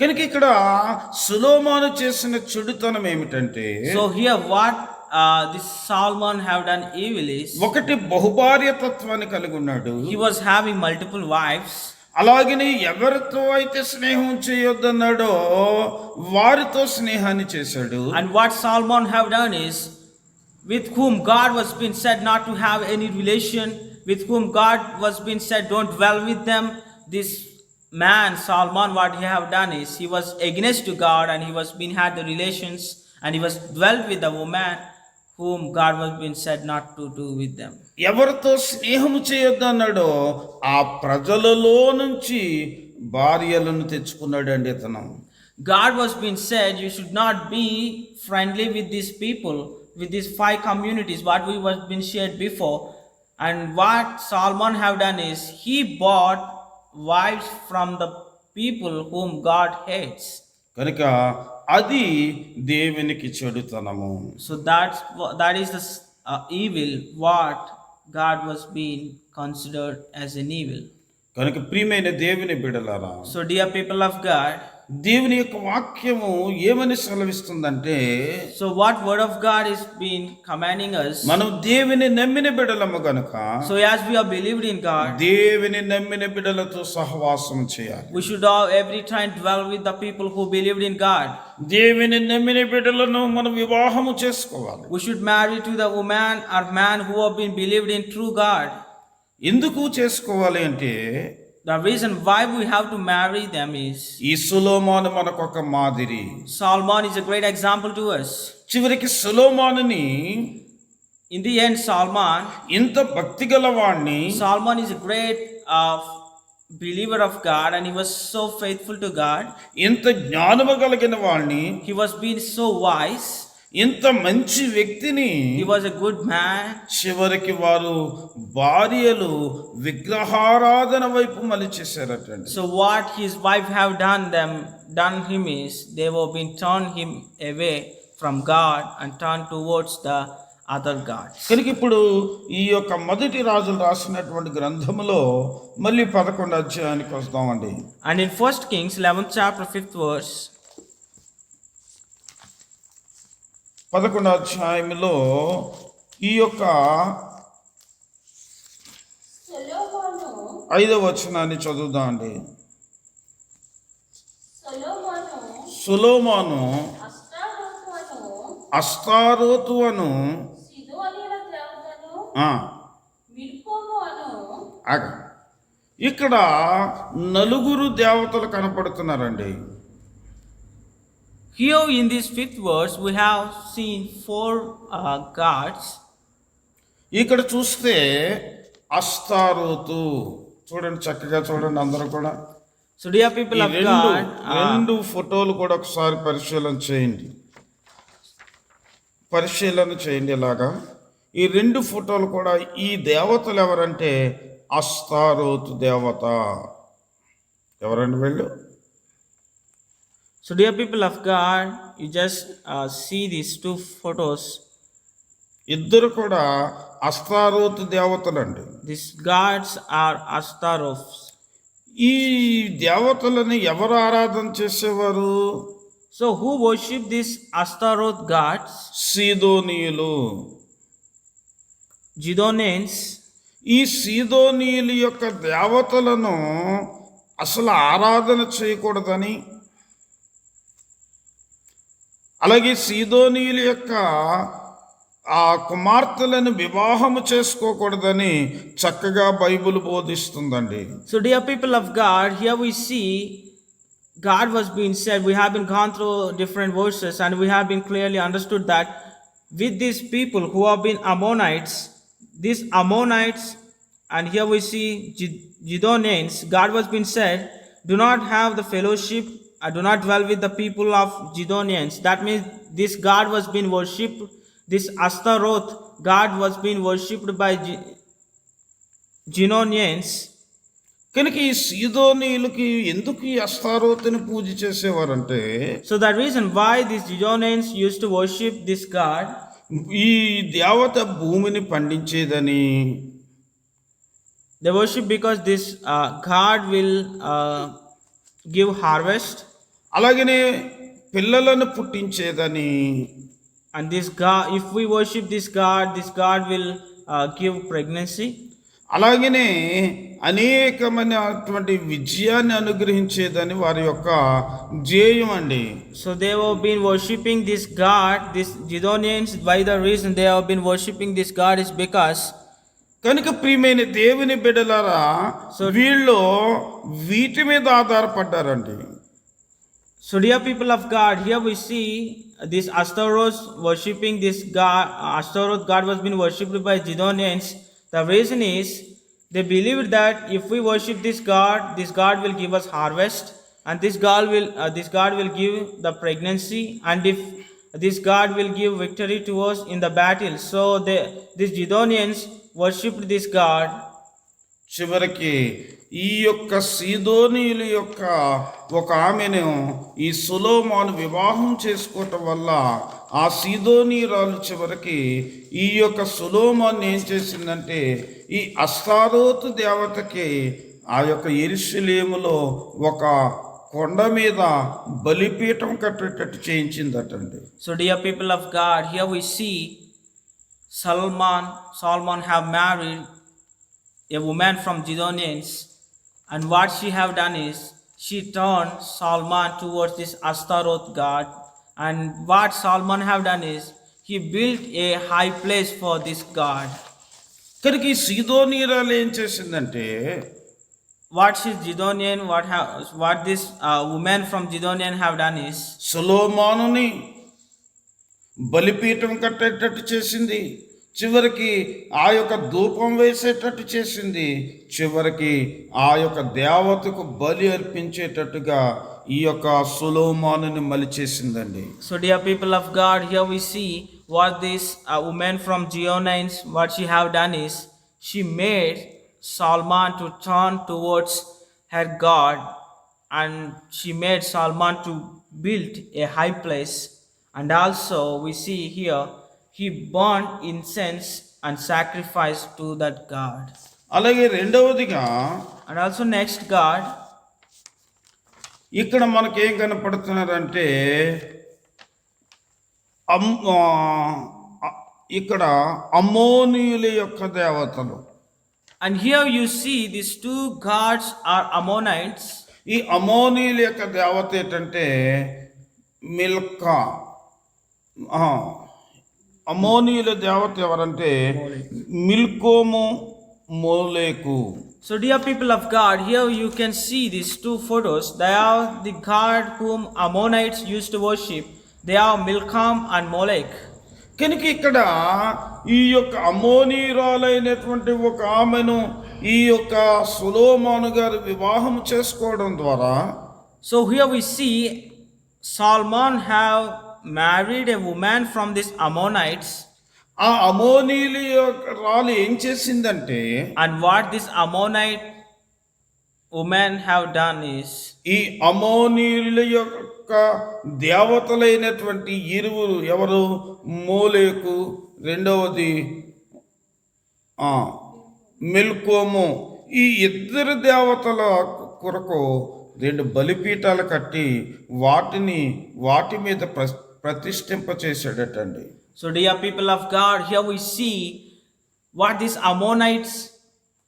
కనుక ఇక్కడ సొలొమోను చేసిన చెడుతనం ఏమిటంటే, So here what this Solomon have done evil is, ఒకటి బహుభార్య తత్వాన్ని కలిగి ఉన్నాడు. he was having multiple wives. అలాగని ఎవరితో అయితే స్నేహం చేయొద్దన్నాడో వారితో స్నేహాన్ని చేశాడు. And what Solomon have done is, with whom God was being said not to have any relation, with whom God was being said don't dwell with them, this man Solomon, what he have done is, he was against to God, and he was being had the relations, and he was dwelt with the woman whom God was being said not to do with them. ఎవరితో స్నేహం చేయొద్దన్నాడో ఆ ప్రజలలో నుంచి భార్యలను తెచ్చుకున్నాడండి ఇతను. God was being said you should not be friendly with these people, with these 5 communities what we was been shared before. And what Solomon have done is, he bought wives from the people whom God hates. కనుక అది దేవునికి చెడుతనము. So that is the evil what God was being considered as an evil. కనుక ప్రియమైన దేవుని బిడ్డలారా, So dear people of God, దేవుని యొక్క వాక్యము ఏమని సెలవిస్తుందంటే, so what word of God is being commanding us, మనం దేవుని నమ్మిన బిడ్డలము గనుక so as we are believed in God, దేవుని నమ్మిన బిడ్డలతో సహవాసం చేయాలి. we should all every time dwell with the people who believed in God. దేవుని నమ్మిన బిడ్డలను మనం వివాహము చేసుకోవాలి. We should marry to the woman or man who have been believed in true God. ఎందుకు చేసుకోవాలి అంటే, The reason why we have to marry them is, ఈ సొలొమోను మనకొక మాదిరి. Solomon is a great example to us. చివరికి సొలొమోనుని In the end, ఇంత భక్తి గల వాణ్ణి, Solomon is a great believer of God and he was so faithful to God. ఇంత జ్ఞానము కలిగిన వాణ్ణి, He was being so wise. ఇంత మంచి వ్యక్తిని He was a good man. చివరికి వారు భార్యలు విగ్రహారాధన వైపు మలిచేశారటండి. So what his wife have done him is they were being turned him away from God and turned towards the other gods. కనుక ఇప్పుడు ఈ యొక్క మొదటి రాజులు రాసినటువంటి గ్రంథములో మళ్ళీ 11 అధ్యాయానికి వస్తామండి. And in 1 Kings 11th chapter 5th verse, 11 అధ్యాయంలో ఈ యొక్క సొలొమోను 5వ వచనాన్ని చదువుదాం అండి. సొలొమోను అస్తారోతు అను సిదోనీయుల దేవతను ఆ, మిల్కోము అను ఆగ. ఇక్కడ నలుగురు దేవతలు కనపడుతున్నారండి. here in this 5th verse we have seen 4 gods. ఇక్కడ చూస్తే అస్తారోతు చూడండి, చక్కగా చూడండి అందరూ కూడా. So dear people ఈ of God, రెండు ఫోటోలు కూడా ఒకసారి పరిశీలన చేయండి ఇలాగా. ఈ 2 ఫోటోలు కూడా ఈ దేవతలు ఎవరంటే అస్తారోతు దేవత. ఎవరండి వీళ్ళు? so dear people of God, you just see these 2 photos. ఇద్దరు కూడా అస్తారోతు దేవతలండి. These gods are Ashtaroths. ఈ దేవతలని ఎవరు ఆరాధన చేసేవారు? So who worship these Ashtaroth gods? సీదోనీయులు. Zidonians. ఈ సీదోనీయుల యొక్క దేవతలను అసలు ఆరాధన చేయకూడదని, అలాగే సీదోనీయుల యొక్క ఆ కుమార్తెలను వివాహము చేసుకోకూడదని చక్కగా Bible బోధిస్తుందండి. So dear people of God, here we see God was being said. We have been gone through different verses and we have been clearly understood that with these people who have been Ammonites, and here we see Zidonians, God was being said, do not have the fellowship, do not dwell with the people of Zidonians. That means this God was being worshipped, this Ashtaroth God was being worshipped by Zidonians. కనుక ఈ సీదోనీయులకి ఎందుకు ఈ అస్తారోతుని పూజ చేసేవారంటే, So the reason why these Zidonians used to worship this god, ఈ దేవత భూమిని పండించేదని, they worship because this god will give harvest, అలాగనే పిల్లలను పుట్టించేదని, and this god, if we worship this god will give pregnancy, అలాగనే అనేకమైనటువంటి విజయాన్ని అనుగ్రహించేదని వారి యొక్క ధ్యేయం అండి. So they have been worshipping this god, these Zidonians. By the reason they have been worshipping this god is because, కనుక ప్రియమైన దేవుని బిడ్డలారా, వీళ్ళు వీటి మీద ఆధారపడ్డారండి. so dear people of God, here we see this Ashtaroth worshipping this god. Ashtaroth god was being worshipped by Zidonians. The reason is they believed that if we worship this god will give us harvest, and this god will give the pregnancy, and if this god will give victory to us in the battle. So these Zidonians worshipped this god. చివరికి ఈ యొక్క సీదోనీయుల యొక్క ఒక ఆమెను ఈ సొలొమోను వివాహం చేసుకోవటం వల్ల ఆ సీదోనీయురాలు చివరికి ఈ యొక్క సొలొమోను ఏం చేసిందంటే ఈ అస్తారోతు దేవతకి ఆ యొక్క యెరూషలేములో ఒక కొండ మీద బలిపీఠం కట్టేటట్టు చేయించిందటండి. So dear people of God, here we see Solomon have married a woman from Zidonians, and what she have done is she turned Solomon towards this Ashtaroth god, and what Solomon have done is he built a high place for this god. కనుక ఈ సీదోనీయురాలు ఏం చేసిందంటే, What is Zidonian? What this woman from Zidonian have done is సొలొమోనుని బలిపీఠం కట్టేటట్టు చేసింది. చివరికి ఆ యొక్క ధూపం వేసేటట్టు చేసింది. చివరికి ఆ యొక్క దేవతకు బలి అర్పించేటట్టుగా ఈ యొక్క సొలొమోనుని మలిచేసిందండి. So, dear people of God, here we see what this woman from Gibeonites, what she have done is she made Solomon to turn towards her God, and she made Solomon to build a high place. And also we see here he burned incense and sacrificed to that God. అలాగే రెండవదిగా And also next God, ఇక్కడ మనకేం కనపడుతున్నారంటే ఇక్కడ అమ్మోనీయుల యొక్క దేవతలు. and here you see these two gods are Ammonites. ఈ అమోనీయుల యొక్క దేవత ఏంటంటే మిల్కా. అమోనీయుల దేవత ఎవరంటే మిల్కోము, మోలేకు. So, dear people of God, here you can see these two photos. They are the god whom Ammonites used to worship. They are Milcom and Molech. కనుక ఇక్కడ ఈ యొక్క అమోనీయురాలైనటువంటి ఒక ఆమెను ఈ యొక్క సొలొమోను గారు వివాహం చేసుకోవడం ద్వారా So here we see Solomon have married a woman from these Ammonites, ఆ అమోనీయుల యొక్క రాలు ఏం చేసిందంటే and what this Ammonite woman have done is ఈ అమోనీయుల యొక్క దేవతలైనటువంటి ఇరువురు ఎవరు, మోలేకు, రెండవది మిల్కోము, ఈ ఇద్దరు దేవతల కొరకు 2 బలిపీఠాలు కట్టి వాటి మీద ప్రతిష్ఠింప చేశాడటండి. So, dear people of God, here we see what this Ammonites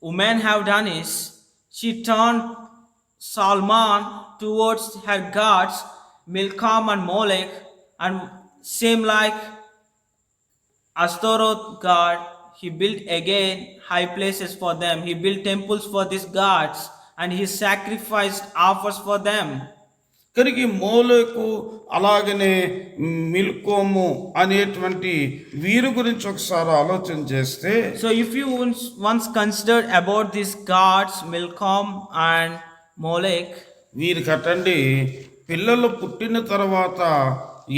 woman have done is she turned Solomon towards her gods Milcom and Molech, and same like Ashtaroth god, he built again high places for them. He built temples for these gods, and he sacrificed offers for them. కనుక ఈ మోలేకు అలాగనే మిల్కోము అనేటువంటి వీరి గురించి ఒకసారి ఆలోచన చేస్తే, So if you once considered about these gods Milcom and Molech, వీరికటండి పిల్లలు పుట్టిన తర్వాత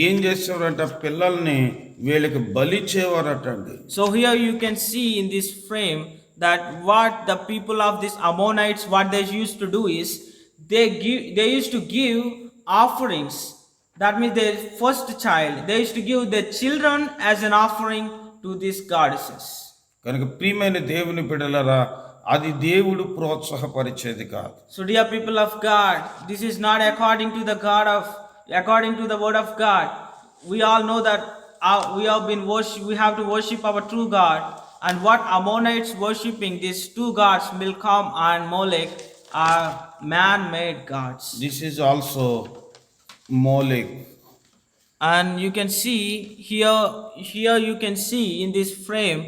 ఏం చేసేవారంట, పిల్లల్ని వీళ్ళకి బలి ఇచ్చేవారటండి. so here you can see in this frame that what the people of these Ammonites, what they used to do is they used to give offerings. That means their first child, they used to give their children as an offering to these goddesses. కనుక ప్రియమైన దేవుని బిడ్డలారా, అది దేవుడు ప్రోత్సాహపరిచేది కాదు. So, dear people of God, this is not according to the word of God. We all know that we have to worship our true God, and what Ammonites worshipping these two gods Milcom and Molech are man-made gods. This is also Molech. And you can see here you can see in this frame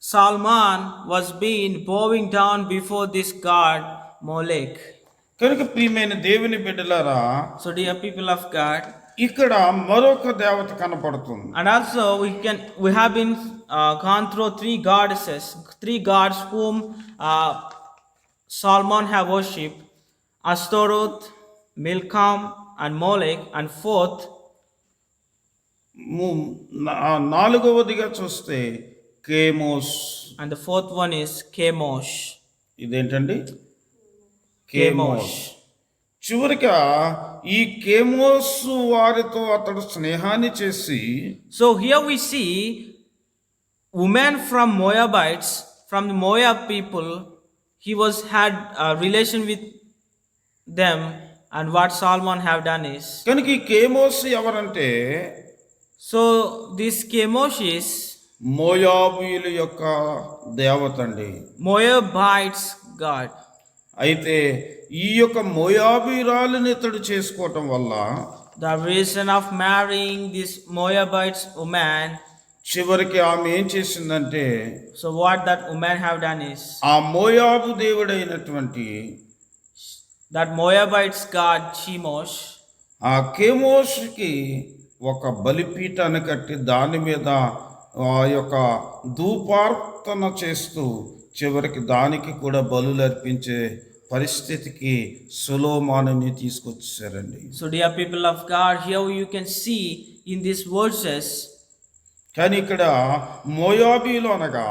Solomon was being bowing down before this god Molech. కనుక ప్రియమైన దేవుని బిడ్డలారా, So, dear people of God, ఇక్కడ మరొక దేవత కనపడుతుంది. and also we have been gone through 3 goddesses, 3 gods whom Solomon have worshipped: Ashtaroth, Milcom and Molech, and 4th, నాలుగవదిగా చూస్తే కేమోస్. and the 4th one is Chemosh. ఇదేంటండి? Chemosh. చివరిగా ఈ కేమోస్ వారితో అతడు స్నేహాన్ని చేసి, So here we see women from Moabites, from the Moab people. He had a relation with them, and what Solomon have done is, కనుక ఈ కేమోస్ ఎవరంటే so this Chemosh is మోయాబీయుల యొక్క దేవత అండి. Moabites god. అయితే ఈ యొక్క మోయాబీరాలని ఇతడు చేసుకోవటం వల్ల The reason of marrying this Moabites woman, చివరికి ఆమె ఏం చేసిందంటే, so what that woman have done is, ఆ మోయాబు దేవుడైనటువంటి that Moabites god Chemosh, ఆ కేమోష్కి ఒక బలిపీఠాన్ని కట్టి దాని మీద ఆ యొక్క ధూపార్పణ చేస్తూ చివరికి దానికి కూడా బలులు అర్పించే పరిస్థితికి సొలొమోనుని తీసుకొచ్చేసారండి. So, dear people of God, here you can see in these verses, కానీ ఇక్కడ మోయాబీలు అనగా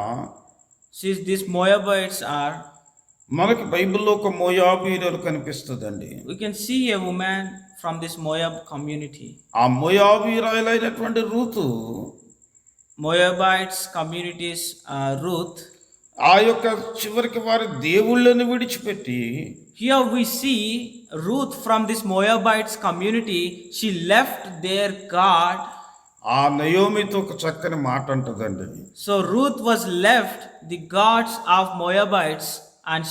since these Moabites are, మనకి బైబిల్లో ఒక మోయాబీలు కనిపిస్తుందండి. we can see a woman from this Moab community. ఆ మోయాబీరాయలైనటువంటి రూతు Moabites communities, Ruth. ఆ యొక్క చివరికి వారి దేవుళ్ళని విడిచిపెట్టి Here we see Ruth from this Moabites community. She left their God. ఆ నయోమితో ఒక చక్కని మాట అంటదండి. So Ruth was left the gods of Moabites, and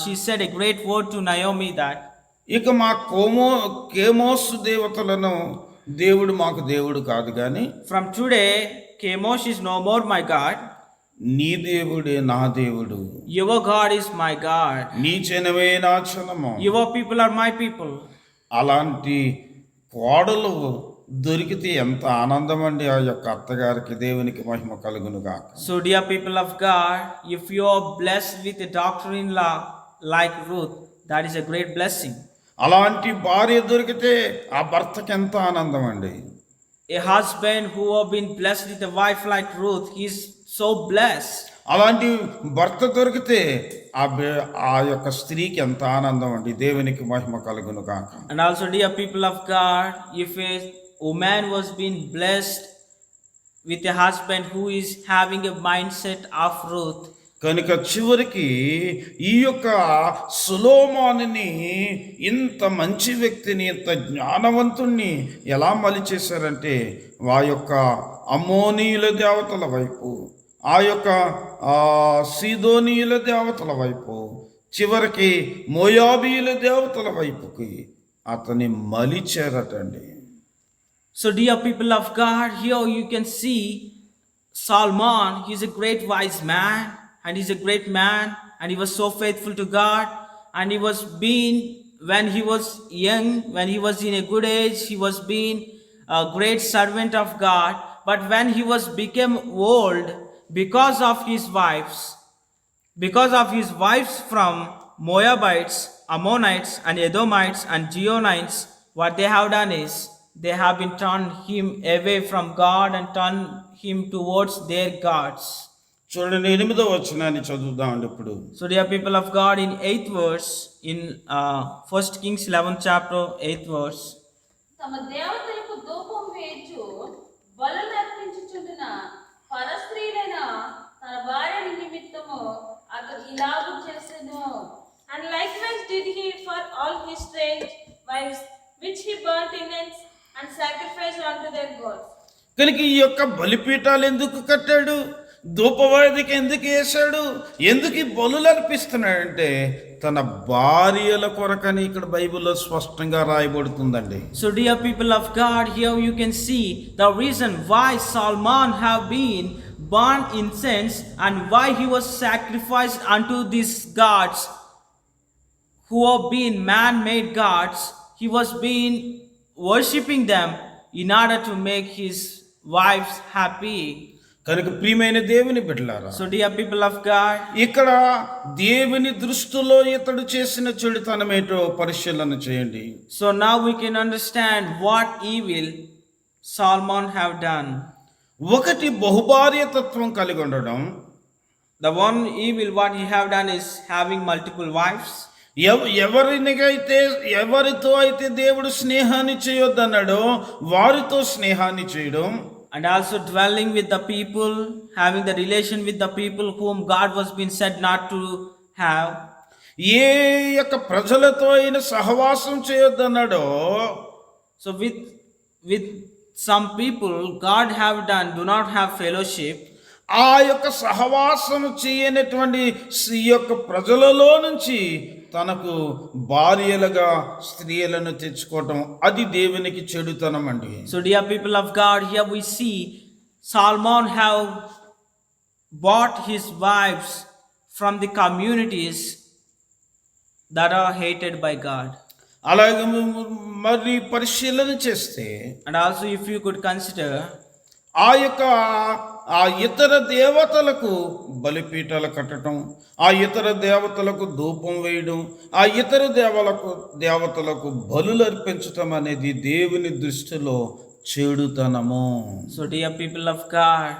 she said a great word to Naomi that ఇక మా కేమోసు దేవతలను దేవుడు మాకు దేవుడు కాదు కానీ from today Chemosh is no more my God. నీ దేవుడే నా దేవుడు, Your God is my God. నీ జనమే నా జనము. Your people are my people. అలాంటి కోడలు దొరికితే ఎంత ఆనందం అండి ఆ యొక్క అత్తగారికి. దేవునికి మహిమ కలుగును గాక. So, dear people of God, if you are blessed with a daughter-in-law like Ruth, that is a great blessing. అలాంటి భార్య దొరికితే ఆ భర్తకి ఎంత ఆనందం అండి. A husband who have been blessed with a wife like Ruth, he is so blessed. అలాంటి భర్త దొరికితే ఆ యొక్క స్త్రీకి ఎంత ఆనందం అండి. దేవునికి మహిమ కలుగును గాక. And also, dear people of God, if a woman was being blessed with a husband who is having a mindset of Ruth, కనుక చివరికి ఈ యొక్క సొలొమోనుని ఇంత మంచి వ్యక్తిని, ఇంత జ్ఞానవంతుణ్ణి ఎలా మలిచేశారంటే ఆ యొక్క అమ్మోనీయుల దేవతల వైపు, ఆ యొక్క సీదోనీయుల దేవతల వైపు, చివరికి మోయాబీయుల దేవతల వైపుకి అతని మలిచారటండి. so dear people of God, here you can see Solomon. He is a great wise man, and he's a great man, and he was so faithful to God, and he was being, when he was young, when he was in a good age, he was being a great servant of God. But when he was became old, because of his wives from Moabites, Ammonites, and Edomites, and Gibeonites, what they have done is they have been turned him away from God and turned him towards their gods. చూడండి 8వ వచనాన్ని చదువుదామండి ఇప్పుడు. So, dear people of God, in 8th verse, in 1 Kings 11th chapter, 8th verse, తమ దేవతలకు ధూపం వేయచ్చు బలులు అర్పించుచుండున పరస్త్రీలైన తన భార్య నిమిత్తము అతడు ఇలాగు చేసెను. And likewise did he for all his strange wives, which he burnt incense and sacrificed unto their gods. కనుక ఈ యొక్క బలిపీఠాలు ఎందుకు కట్టాడు, ధూపవేదిక ఎందుకు వేశాడు, ఎందుకు ఈ బలులు అర్పిస్తున్నాడంటే తన భార్యల కొరకని ఇక్కడ బైబిల్లో స్పష్టంగా రాయబడుతుందండి. So, dear people of God, here you can see the reason why Solomon have been burnt incense and why he was sacrificed unto these gods who have been man-made gods. He was being worshipping them in order to make his wives happy. కనుక ప్రియమైన దేవుని బిడ్డలారా, So, dear people of God, ఇక్కడ దేవుని దృష్టిలో ఇతడు చేసిన చెడుతనమేటో పరిశీలన చేయండి. so now we can understand what evil Solomon have done. ఒకటి బహుభార్యతత్వం కలిగి ఉండడం. The one evil what he have done is having multiple wives. ఎవరితో అయితే దేవుడు స్నేహాన్ని చేయొద్దన్నాడో వారితో స్నేహాన్ని చేయడం. And also dwelling with the people, having the relation with the people whom God was being said not to have. ఏ యొక్క ప్రజలతో ఆయన సహవాసం చేయొద్దన్నాడో, So with some people God have done do not have fellowship. ఆ యొక్క సహవాసం చేయనటువంటి ఈ యొక్క ప్రజలలో నుంచి తనకు భార్యలుగా స్త్రీలను తెచ్చుకోవటం, అది దేవునికి చెడుతనం అండి. So, dear people of God, here we see Solomon have bought his wives from the communities that are hated by God. అలాగే మరి పరిశీలన చేస్తే And also, if you could consider, ఆ ఇతర దేవతలకు బలిపీఠాలు కట్టడం, ఆ ఇతర దేవతలకు ధూపం వేయడం, ఆ ఇతర దేవతలకు బలులు అర్పించటం అనేది దేవుని దృష్టిలో చెడుతనము. So, dear people of God,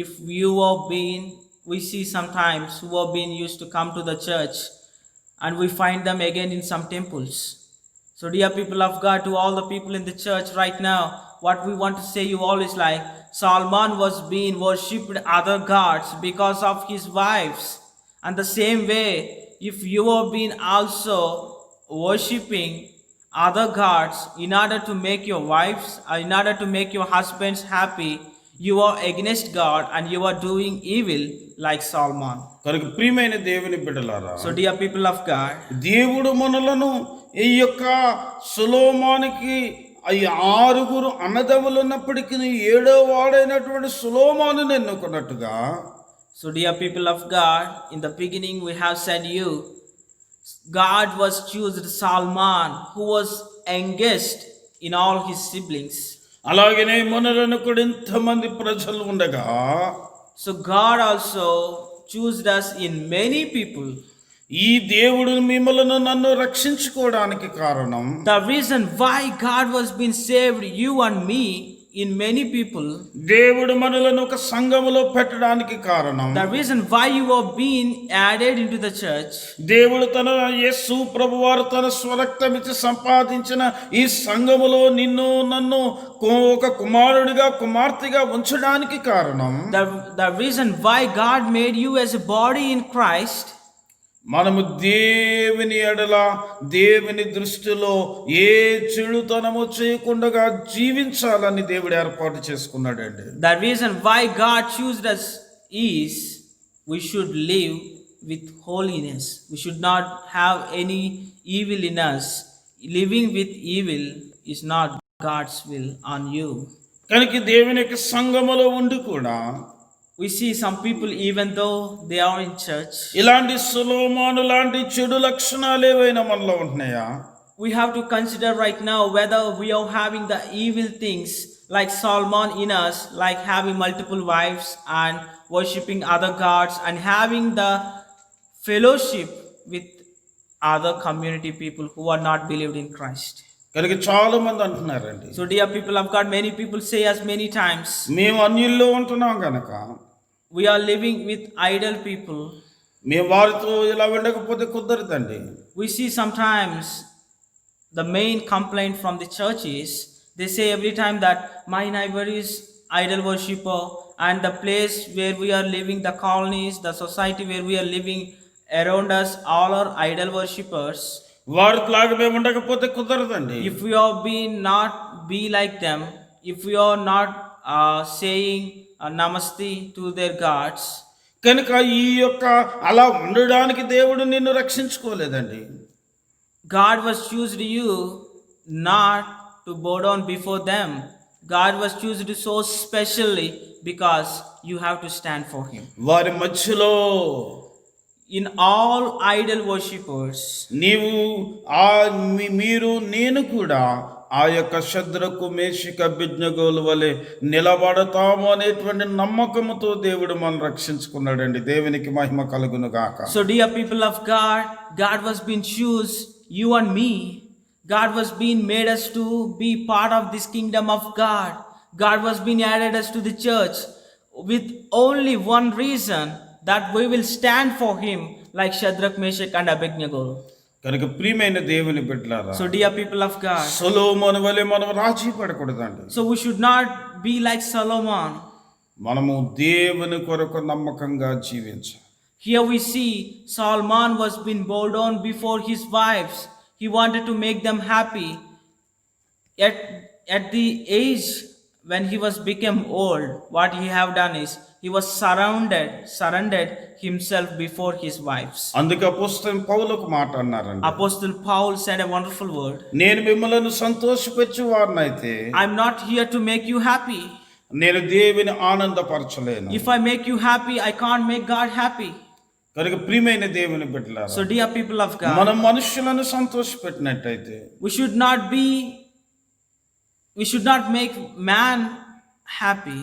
if we see sometimes who have been used to come to the church and we find them again in some temples. So, dear people of God, to all the people in the church right now, what we want to say you all is like Solomon was being worshipped other gods because of his wives. And the same way, if you have been also worshipping other gods in order to make your wives or in order to make your husbands happy, you are against God and you are doing evil like Solomon. కనుక ప్రియమైన దేవుని బిడ్డలారా, So, dear people of God, దేవుడు మనలను ఈ యొక్క సొలొమోనుకి ఈ 6 అన్నదమ్ములు ఉన్నప్పటికీ 7వ వాడైనటువంటి సొలొమోనును ఎన్నుకున్నట్టుగా, so dear people of God, in the beginning we have said God was chosen Solomon, who was youngest in all his siblings. అలాగనే మనలను కూడా ఇంతమంది ప్రజలు ఉండగా, So God also chose us in many people. ఈ దేవుడు మిమ్మలను నన్ను రక్షించుకోవడానికి కారణం, The reason why God was being saved you and me in many people, దేవుడు మనలను ఒక సంఘములో పెట్టడానికి కారణం, the reason why you are being added into the church, దేవుడు తన యేసు ప్రభువారు తన స్వరక్తమిచ్చి సంపాదించిన ఈ సంఘములో నిన్ను నన్ను ఒక కుమారుడిగా కుమార్తెగా ఉంచడానికి కారణం, the reason why God made you as a body in Christ, మనము దేవుని ఎడల దేవుని దృష్టిలో ఏ చెడుతనము చేయకుండా జీవించాలని దేవుడు ఏర్పాటు చేసుకున్నాడండి. the reason why God chose us is we should live with holiness. We should not have any evil in us. Living with evil is not God's will on you. కనుక దేవుని యొక్క సంఘములో ఉండి కూడా We see some people, even though they are in church, ఇలాంటి సొలొమోను లాంటి చెడు లక్షణాలు ఏవైనా మనలో ఉంటున్నాయా? we have to consider right now whether we are having the evil things like Solomon in us, like having multiple wives and worshipping other gods and having the fellowship with other community people who are not believed in Christ. కనుక చాలా మంది అంటున్నారండి, So, dear people of God, many people say us many times, మేము అన్యుల్లో ఉంటున్నాం కనుక we are living with idol people. మేము వారితో ఇలా ఉండకపోతే కుదరదండి. We see sometimes the main complaint from the church is they say every time that my neighbor is idol worshipper and the place where we are living, the colonies, the society where we are living around us, all are idol worshippers. వారిలాగా మేము ఉండకపోతే కుదరదండి. If we are being not be like them, if we are not saying namaste to their gods, కనుక ఈ యొక్క అలా ఉండడానికి దేవుడు నిన్ను రక్షించుకోలేదండి. God was choosing you not to bow down before them. God was choosing you so specially because you have to stand for Him. వారి మధ్యలో In all idol worshippers, నీవు మీరు నేను కూడా ఆ యొక్క శద్రకు మేషిక అబేద్నెగోల వలె నిలబడతాము అనేటువంటి నమ్మకముతో దేవుడు మనం రక్షించుకున్నాడండి. దేవునికి మహిమ కలుగును గాక. so dear people of God, God was being choose you and me. God was being made us to be part of this kingdom of God. God was being added us to the church with only one reason, that we will stand for Him like Shadrach, Meshach and Abednego. కనుక ప్రియమైన దేవుని బిడ్డలారా, So dear people of God, సొలొమోను వలె మనం రాజీ పడకూడదండి. so we should not be like Solomon. మనము దేవుని కొరకు నమ్మకంగా జీవించాలి. Here we see Solomon was being bowed down before his wives. He wanted to make them happy. At the age when he was become old, what he have done is he was surrendered himself before his wives. అందుకే అపోస్తలుడైన పౌలు ఒక మాట అన్నారండి, Apostle Paul said a wonderful word. నేను మిమ్మల్ని సంతోషపెచ్చు వారినైతే I'm not here to make you happy. నేను దేవుని ఆనందపరచలేను. If I make you happy, I can't make God happy. కనుక ప్రియమైన దేవుని బిడ్డలారా, So dear people of God, మనం మనుషులను సంతోషపెట్టినట్టయితే we should not make man happy,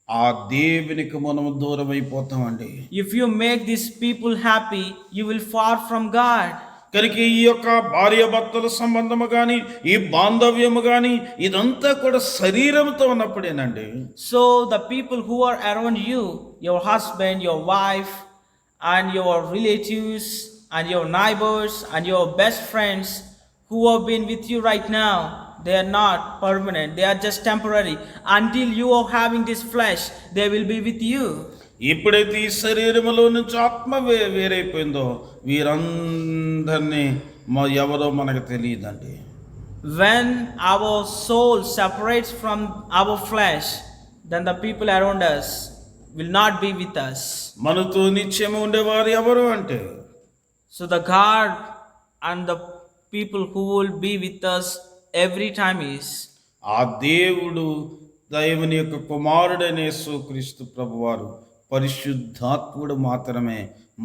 ఆ దేవునికి మనం దూరం అయిపోతామండి. if you make these people happy, you will far from God. కనుక ఈ యొక్క భార్యాభర్తల సంబంధము కానీ ఈ బాంధవ్యము కానీ ఇదంతా కూడా శరీరంతో ఉన్నప్పుడేనండి. So the people who are around you, your husband, your wife, and your relatives, and your neighbors, and your best friends who have been with you right now, they are not permanent, they are just temporary. Until you are having this flesh, they will be with you. ఎప్పుడైతే ఈ శరీరములో నుంచి ఆత్మ వేరైపోయిందో వీరందరినీ ఎవరో మనకు తెలియదండి. When our soul separates from our flesh, then the people around us will not be with us. మనతో నిత్యము ఉండేవారు ఎవరు అంటే So the God and the people who will be with us every time is ఆ దేవుడు దేవుని యొక్క కుమారుడైన యేసుక్రీస్తు ప్రభువారు పరిశుద్ధాత్ముడు మాత్రమే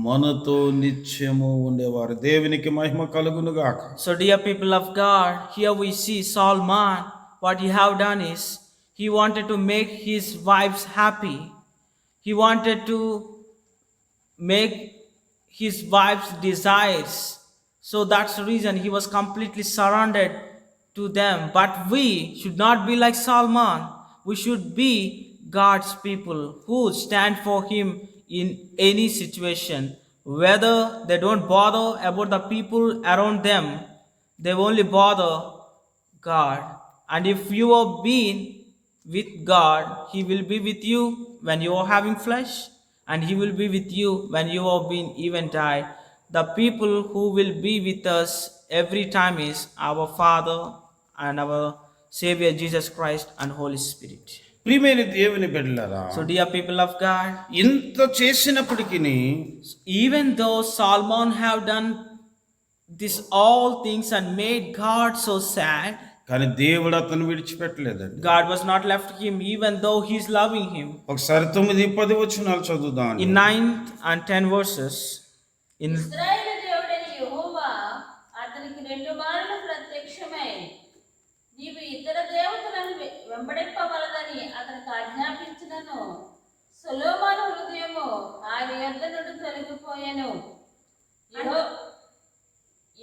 మనతో నిత్యము ఉండేవారు. దేవునికి మహిమ కలుగును గాక. So dear people of God, here we see Solomon. What he have done is he wanted to make his wives happy. He wanted to make his wife's desires. So that's the reason he was completely surrendered to them. But we should not be like Solomon. We should be God's people who stand for him in any situation. Whether they don't bother about the people around them, they only bother God. And if you have been with God, he will be with you when you are having flesh, and he will be with you when you have been even died. The people who will be with us every time is our Father and our Savior Jesus Christ and Holy Spirit. ప్రియమైన దేవుని బిడ్డలారా, So dear people of God, ఇంత చేసినప్పటికీ even though Solomon have done this all things and made God so sad, కానీ దేవుడు అతను విడిచిపెట్టలేదండి. God was not left him even though he's loving him. ఒకసారి 9-10 వచనాలు చదువుదాం. In 9 and 10 verses, in ఇశ్రాయేలు దేవుడైన యెహోవా అతనికి 2 మారులు ప్రత్యక్షమై నీవు ఇతర దేవతలను వెంబడింపవలదని అతనికి ఆజ్ఞాపించినను సొలొమోను హృదయము ఆయన యొద్ద నుండి తొలగిపోయెను.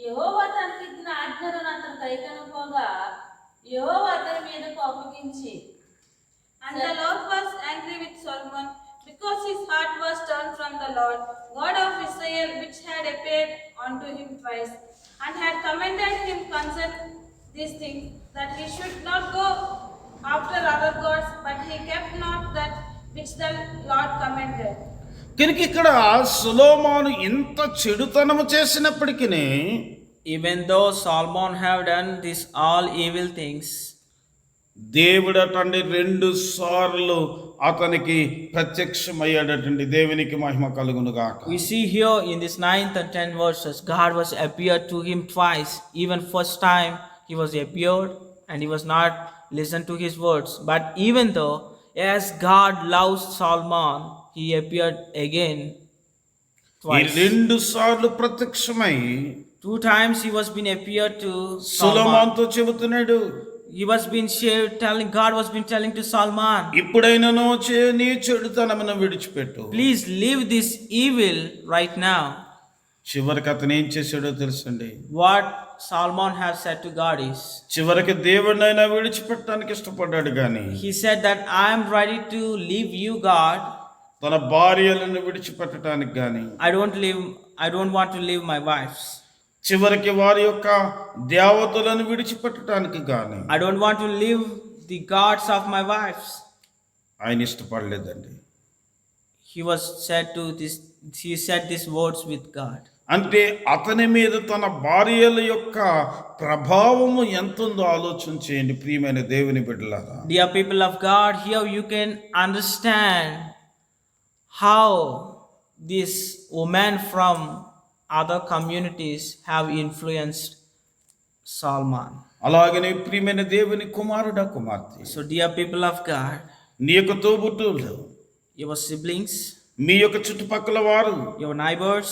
యెహోవా తనకిచ్చిన ఆజ్ఞలను అతను కైకొనపోగా యెహోవా అతని మీద కోపగించి And the Lord was angry with Solomon because his heart was turned from the Lord, God of Israel, which had appeared unto him twice, and had commanded him concerning these things, that he should not go after other gods, but he kept not that which the Lord commanded. కనుక ఇక్కడ సొలొమోను ఇంత చెడుతనము చేసినప్పటికీ even though Solomon have done this all evil things, దేవుడు అటండి 2 సార్లు అతనికి ప్రత్యక్షమయ్యాడటండి. దేవునికి మహిమ కలుగును గాక. we see here in this 9th and 10th verses, God was appeared to him twice. Even first time he was appeared and he was not listened to his words. But even though as God loves Solomon, he appeared again ఈ twice. 2 సార్లు ప్రత్యక్షమై 2 times he was being appeared to Solomon. సొలొమోనుతో చెబుతున్నాడు, He was being telling, God was been telling to Solomon, ఇప్పుడైనను నీ చెడుతనమును విడిచిపెట్టు. please leave this evil right now. చివరికి అతను ఏం చేశాడో తెలుసండి. What Solomon has said to God is, చివరికి దేవుడినైనా విడిచిపెట్టడానికి ఇష్టపడ్డాడు కానీ he said that I am ready to leave you, God. తన భార్యలను విడిచిపెట్టడానికి కానీ I don't want to leave my wives. చివరికి వారి యొక్క దేవతలను విడిచిపెట్టడానికి కానీ I don't want to leave the gods of my wives. ఆయన ఇష్టపడలేదండి. He said these words with God. అంటే అతని మీద తన భార్యల యొక్క ప్రభావము ఎంత ఉందో ఆలోచన చేయండి ప్రియమైన దేవుని బిడ్డలారా. Dear people of God, here you can understand how this woman from other communities have influenced Solomon. అలాగనే ప్రియమైన దేవుని కుమారుడా కుమార్తె, So dear people of God, నీ యొక్క తోబుట్టువులు, your siblings, మీ యొక్క చుట్టుపక్కల వారు, your neighbors,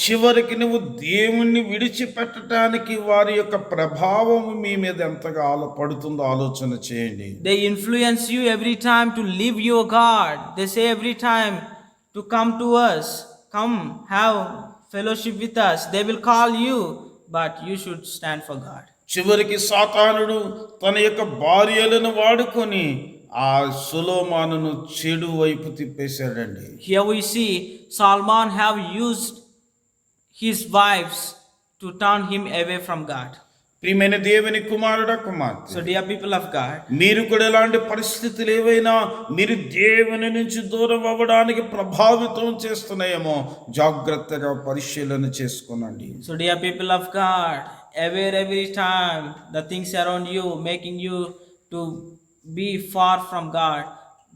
చివరికి నువ్వు దేవుణ్ణి విడిచిపెట్టడానికి వారి యొక్క ప్రభావం మీ మీద ఎంతగా పడుతుందో ఆలోచన చేయండి. They influence you every time to leave your God. They say every time to come to us, come have fellowship with us. They will call you, but you should stand for God. చివరికి సాతానుడు తన యొక్క భార్యలను వాడుకొని ఆ సొలొమోనును చెడు వైపు తిప్పేశాడండి. Here we see Solomon have used his wives to turn him away from God. ప్రియమైన దేవుని కుమారుడా కుమార్తె, So dear people of God, మీరు కూడా ఇలాంటి పరిస్థితులు ఏవైనా మీరు దేవుని నుంచి దూరం అవ్వడానికి ప్రభావితం చేస్తున్నాయేమో జాగ్రత్తగా పరిశీలన చేసుకోనండి. so dear people of God, every time the things around you making you to be far from God,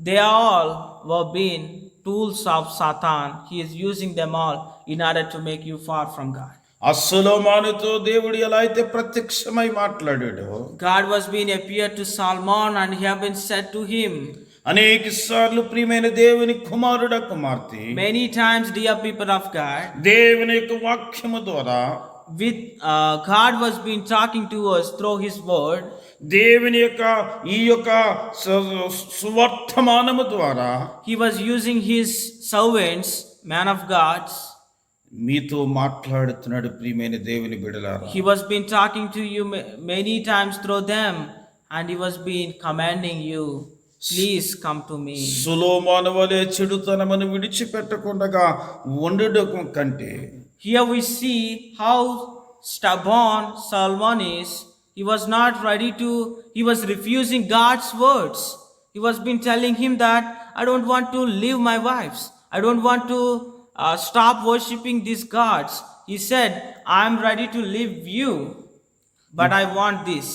they all were being tools of Satan. He is using them all in order to make you far from God. ఆ సొలొమోనుతో దేవుడు ఎలా అయితే ప్రత్యక్షమై మాట్లాడాడో, God was being appeared to Solomon and he have been said to him అనేక సార్లు ప్రియమైన దేవుని కుమారుడా కుమార్తె, many times, dear people of God, దేవుని యొక్క వాక్యము ద్వారా with God was been talking to us through his word. దేవుని యొక్క ఈ యొక్క సువర్తమానము ద్వారా He was using his servants, man of God. మీతో మాట్లాడుతున్నాడు. ప్రియమైన దేవుని బిడ్డలారా, He was been talking to you many times through them, and he was been commanding you, please come to me. సొలొమోను వలె చెడుతనమును విడిచిపెట్టకుండా ఉండడం కంటే Here we see how stubborn Solomon is. He was not ready to, he was refusing God's words. He was been telling him that I don't want to leave my wives. I don't want to stop worshipping these gods. He said, I'm ready to leave you, but I want this.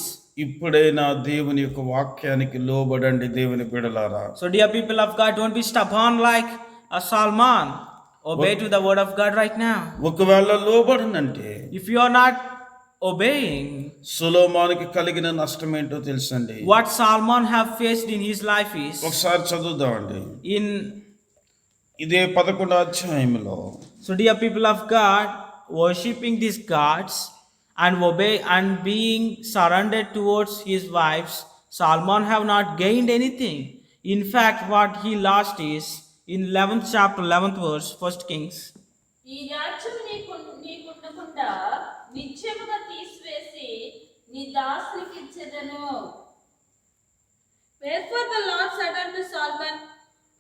ఇప్పుడైనా దేవుని యొక్క వాక్యానికి లోబడండి దేవుని బిడ్డలారా. So dear people of God, don't be stubborn like Solomon. Obey to the word of God right now. ఒకవేళ లోబడనంటే If you are not obeying, సొలొమోనుకి కలిగిన నష్టం ఏంటో తెలుసండి. what Solomon have faced in his life is, ఒకసారి చదువుదామండి. in ఇదే 11వ అధ్యాయంలో so dear people of God, worshipping these gods and obey and being surrendered towards his wives, Solomon have not gained anything. In fact, what he lost is in 11th chapter 11th verse, 1 Kings. ఈ రాజ్యం నీకుండకుండా నిత్యముగా తీసివేసి నీ దాసునికి ఇచ్చేదను. Wherefore the Lord said unto Solomon,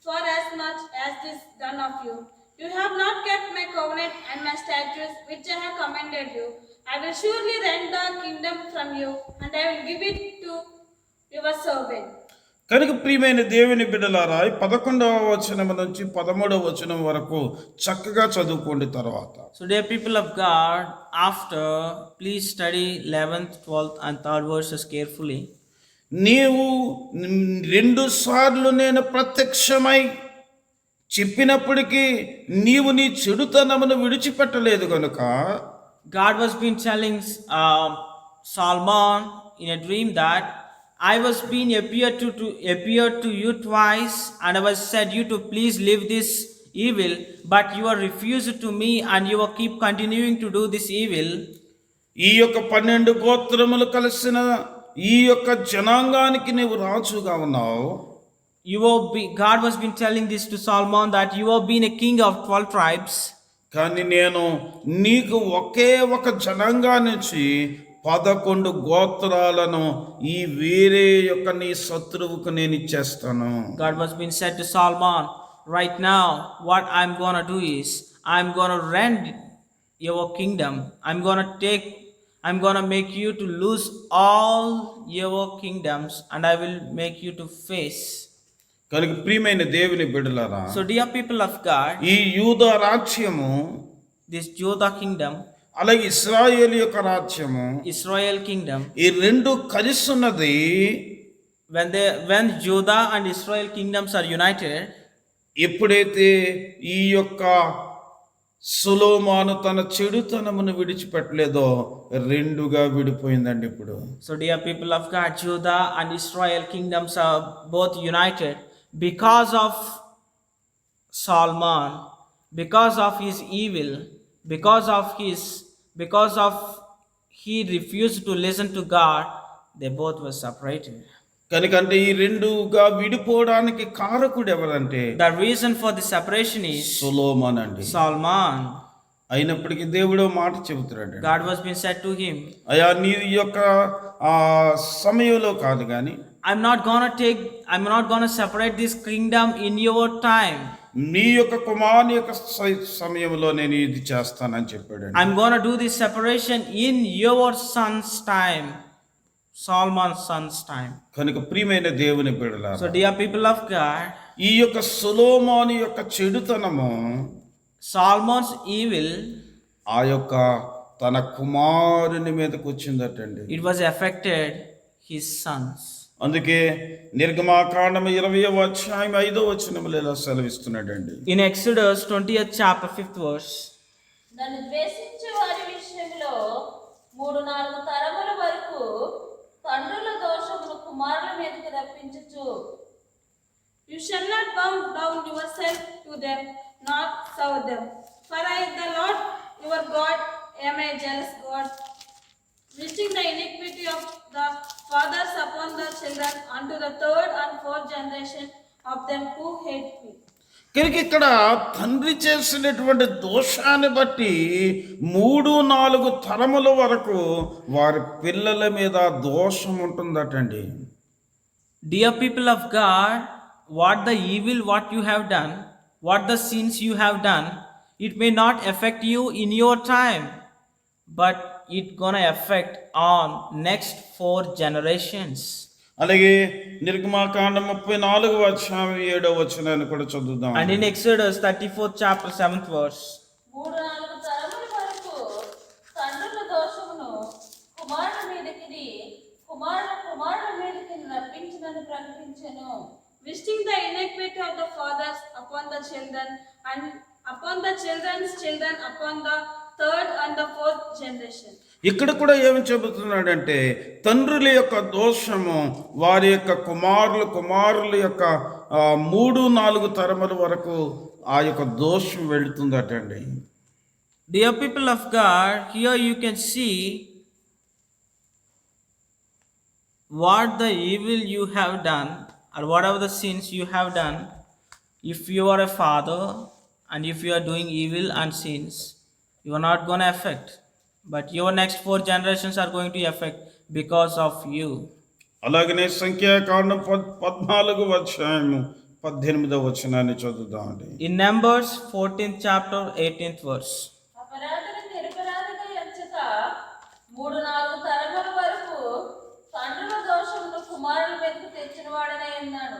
for as much as this done of you, you have not kept my covenant and my statutes which I have commanded you, I will surely rend the kingdom from you, and I will give it to your servant. కనుక ప్రియమైన దేవుని బిడ్డలారా, 11వ వచనం నుంచి 13వ వచనం వరకు చక్కగా చదువుకోండి. తర్వాత So dear people of God, after please study 11th, 12th and 3rd verses carefully. నీవు 2 సార్లు నేను ప్రత్యక్షమై చెప్పినప్పటికీ నీవు నీ చెడుతనమును విడిచిపెట్టలేదు కనుక God was been telling Solomon in a dream that I was being appeared to you twice, and I was said you to please leave this evil, but you are refused to me and you are keep continuing to do this evil. ఈ యొక్క 12 గోత్రములు కలిసిన ఈ యొక్క జనాంగానికి నీవు రాజుగా ఉన్నావు. God was been telling this to Solomon that you have been a king of 12 tribes. కానీ నేను నీకు ఒకే ఒక జనాంగా నుంచి 11 గోత్రాలను ఈ వేరే యొక్క నీ శత్రువుకు నేను ఇచ్చేస్తాను. God was being said to Solomon, right now what I'm gonna do is I'm gonna rend your kingdom. I'm gonna make you to lose all your kingdoms, and I will make you to face. కనుక ప్రియమైన దేవుని బిడ్డలారా, So dear people of God, ఈ యూదా రాజ్యము, this Judah kingdom, అలాగే ఇశ్రాయేలు యొక్క రాజ్యము, Israel kingdom, ఈ 2 కలిసి ఉన్నది. when Judah and Israel kingdoms are united, ఎప్పుడైతే ఈ యొక్క సొలొమోను తన చెడుతనమును విడిచిపెట్టలేదో 2గా విడిపోయిందండి ఇప్పుడు. so dear people of God, Judah and Israel kingdoms are both united because of Solomon, because of his evil. because of he refused to listen to God, they both were separated. కనుకంటే ఈ రెండుగా విడిపోవడానికి కారకుడు ఎవరంటే The reason for the separation is Solomon అండి. Solomon. అయినప్పటికీ దేవుడు మాట చెబుతున్నాడు, God was being said to him, అయ్యా నీ యొక్క సమయంలో కాదు కానీ I'm not gonna separate this kingdom in your time. నీ యొక్క కుమారుని యొక్క సమయంలో నేను ఇది చేస్తానని చెప్పాడు. I'm gonna do this separation in your son's time, Solomon's son's time. కనుక ప్రియమైన దేవుని బిడ్డలారా, So dear people of God, ఈ యొక్క సొలొమోను యొక్క చెడుతనము Solomon's evil, ఆ యొక్క తన కుమారుని మీదకి వచ్చిందటండి. it was affected his sons. అందుకే నిర్గమాకాండం 20వ అధ్యాయం 5వ వచనములో ఇలా సెలవిస్తున్నాడండి. In Exodus 20th chapter 5th verse, నన్ను ద్వేషించే వారి విషయంలో 3-4 తరముల వరకు తండ్రుల దోషమును కుమారుల మీదకి రప్పించుచు, You shall not bow down yourself to them, nor serve them. For I, the Lord your God, am a jealous God, visiting the iniquity of the fathers upon the children unto the third and fourth generation of them who hate me. కనుక ఇక్కడ తండ్రి చేసినటువంటి దోషాన్ని బట్టి 3-4 తరముల వరకు వారి పిల్లల మీద దోషం ఉంటుందటండి. dear people of God, what the evil what you have done, what the sins you have done, it may not affect you in your time, but it gonna affect on next 4 generations. అలాగే నిర్గమాకాండం 34వ అధ్యాయం 7వ వచనాన్ని కూడా చదువుదాం. And in Exodus 34th chapter 7th verse, 3-4 తరముల వరకు తండ్రుల దోషమును కుమారుల మీదకి కుమారుల మీదకి రప్పించునని ప్రకటించెను. Visiting the iniquity of the fathers upon the children and upon the children's children upon the third and the fourth generation. ఇక్కడ కూడా ఏమి చెబుతున్నాడంటే తండ్రుల యొక్క దోషము వారి యొక్క కుమారుల యొక్క 3-4 తరముల వరకు ఆ యొక్క దోషం వెళుతుందటండి. dear people of God, here you can see what the evil you have done or whatever the sins you have done. If you are a father and if you are doing evil and sins, you are not going to affect, but your next 4 generations are going to affect because of you. అలాగనే సంఖ్యాకాండం 14వ అధ్యాయము 18వ వచనాన్ని చదువుదామండి. In Numbers 14th chapter 18th verse, అపరాధులు నిరపరాధిగా ఎంచక 3-4 తరముల వరకు తండ్రుల దోషమును కుమారుల మీదకి తెచ్చిన వాడనే ఉన్నాడు.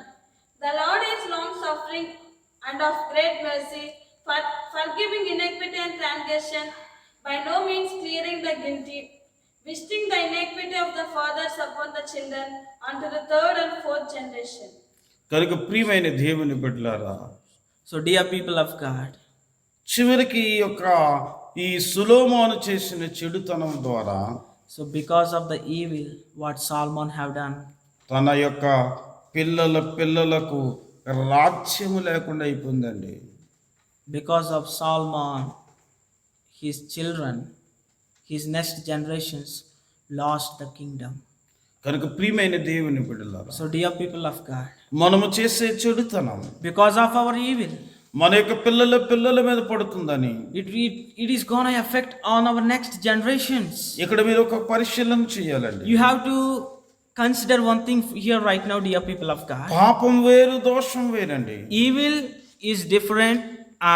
The Lord is long suffering and of great mercy, forgiving iniquity and transgression, by no means clearing the guilty, visiting the iniquity of the fathers upon the children unto the third and fourth generation. కనుక ప్రియమైన దేవుని బిడ్డలారా, so dear people of God, చివరికి ఈ సొలొమోను చేసిన చెడుతనం ద్వారా so because of the evil what Solomon have done, తన యొక్క పిల్లలకు రాజ్యము లేకుండా అయిపోయిందండి. because of Solomon, his children, his next generations lost the kingdom. కనుక ప్రియమైన దేవుని బిడ్డలారా, So dear people of God, మనము చేసే చెడుతనం because of our evil, మన యొక్క పిల్లల మీద పడుతుందని it is gonna affect on our next generations. ఇక్కడ మీరు ఒక పరిశీలన చేయాలండి. You have to consider one thing here right now, dear people of God. పాపం వేరు, దోషం వేరండి. Evil is different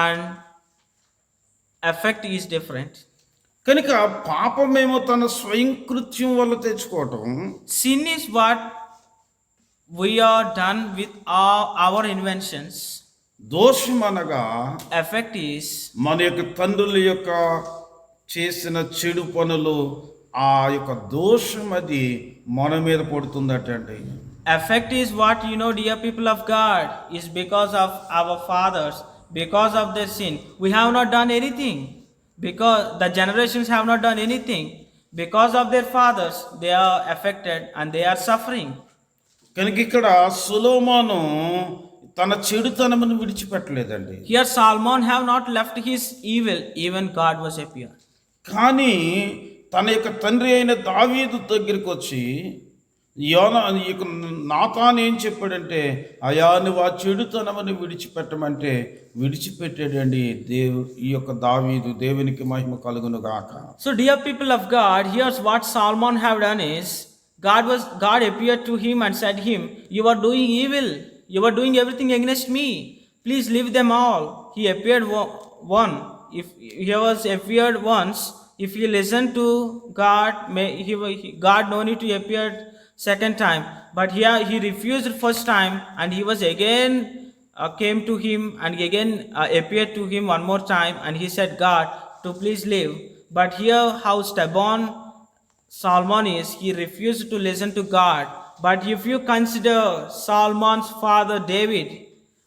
and effect is different. కనుక పాపమేమో తన స్వయం కృత్యం వల్ల తెచ్చుకోవటం, Sin is what we are done with our inventions. దోషం అనగా Effect is మన యొక్క తండ్రుల యొక్క చేసిన చెడు పనులు, ఆ యొక్క దోషం అది మన మీద పడుతుందటండి. effect is what, you know, dear people of God, is because of our fathers, because of their sin. We have not done anything. Because the generations have not done anything. Because of their fathers, they are affected and they are suffering. కనుక ఇక్కడ సొలొమోను తన చెడుతనమును విడిచిపెట్టలేదండి. Here Solomon have not left his evil, even God was appeared. కానీ తన యొక్క తండ్రి అయిన దావీదు దగ్గరికి వచ్చి నాతాను ఏం చెప్పాడంటే, అయా నువ్వు ఆ చెడుతనమును విడిచిపెట్టమంటే విడిచిపెట్టాడండి ఈ యొక్క దావీదు. దేవునికి మహిమ కలుగును గాక. So dear people of God, here's what Solomon have done is, God appeared to him and said him, you are doing evil, you are doing everything against me, please leave them all. He appeared one. If he was appeared once, if he listened to God, God no need to appear second time. But here he refused first time, and he was again came to him and again appeared to him one more time, and he said, God, to please leave. But here how stubborn Solomon is, he refused to listen to God. But if you consider Solomon's father David,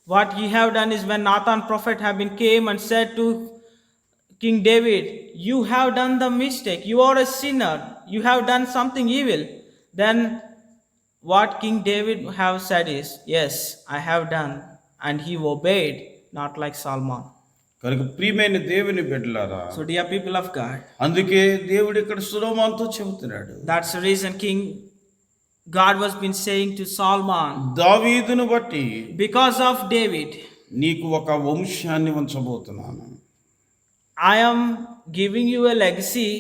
what he have done is, when Nathan prophet have been came and said to King David, you have done the mistake, you are a sinner, you have done something evil. Then what King David have said is, yes, I have done, and he obeyed, not like Solomon. కనుక ప్రియమైన దేవుని బిడ్డలారా, So dear people of God, అందుకే దేవుడు ఇక్కడ సొలొమోనుతో చెబుతున్నాడు, that's the reason God was been saying to Solomon, దావీదును బట్టి because of David, నీకు ఒక వంశాన్ని ఉంచబోతున్నాను. I am giving you a legacy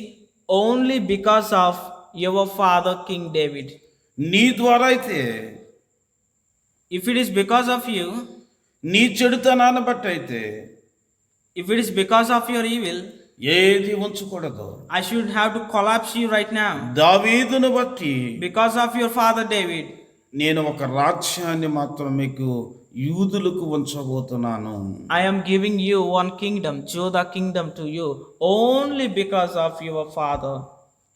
only because of your father King David. నీ ద్వారా అయితే, If it is because of you, నీ చెడుతనాన్ని బట్టి అయితే, if it is because of your evil, ఏది ఉంచకూడదు. I should have to collapse you right now. దావీదును బట్టి Because of your father David, నేను ఒక రాజ్యాన్ని మాత్రం మీకు యూదులకు ఉంచబోతున్నాను. I am giving you one kingdom, Judah kingdom to you, only because of your father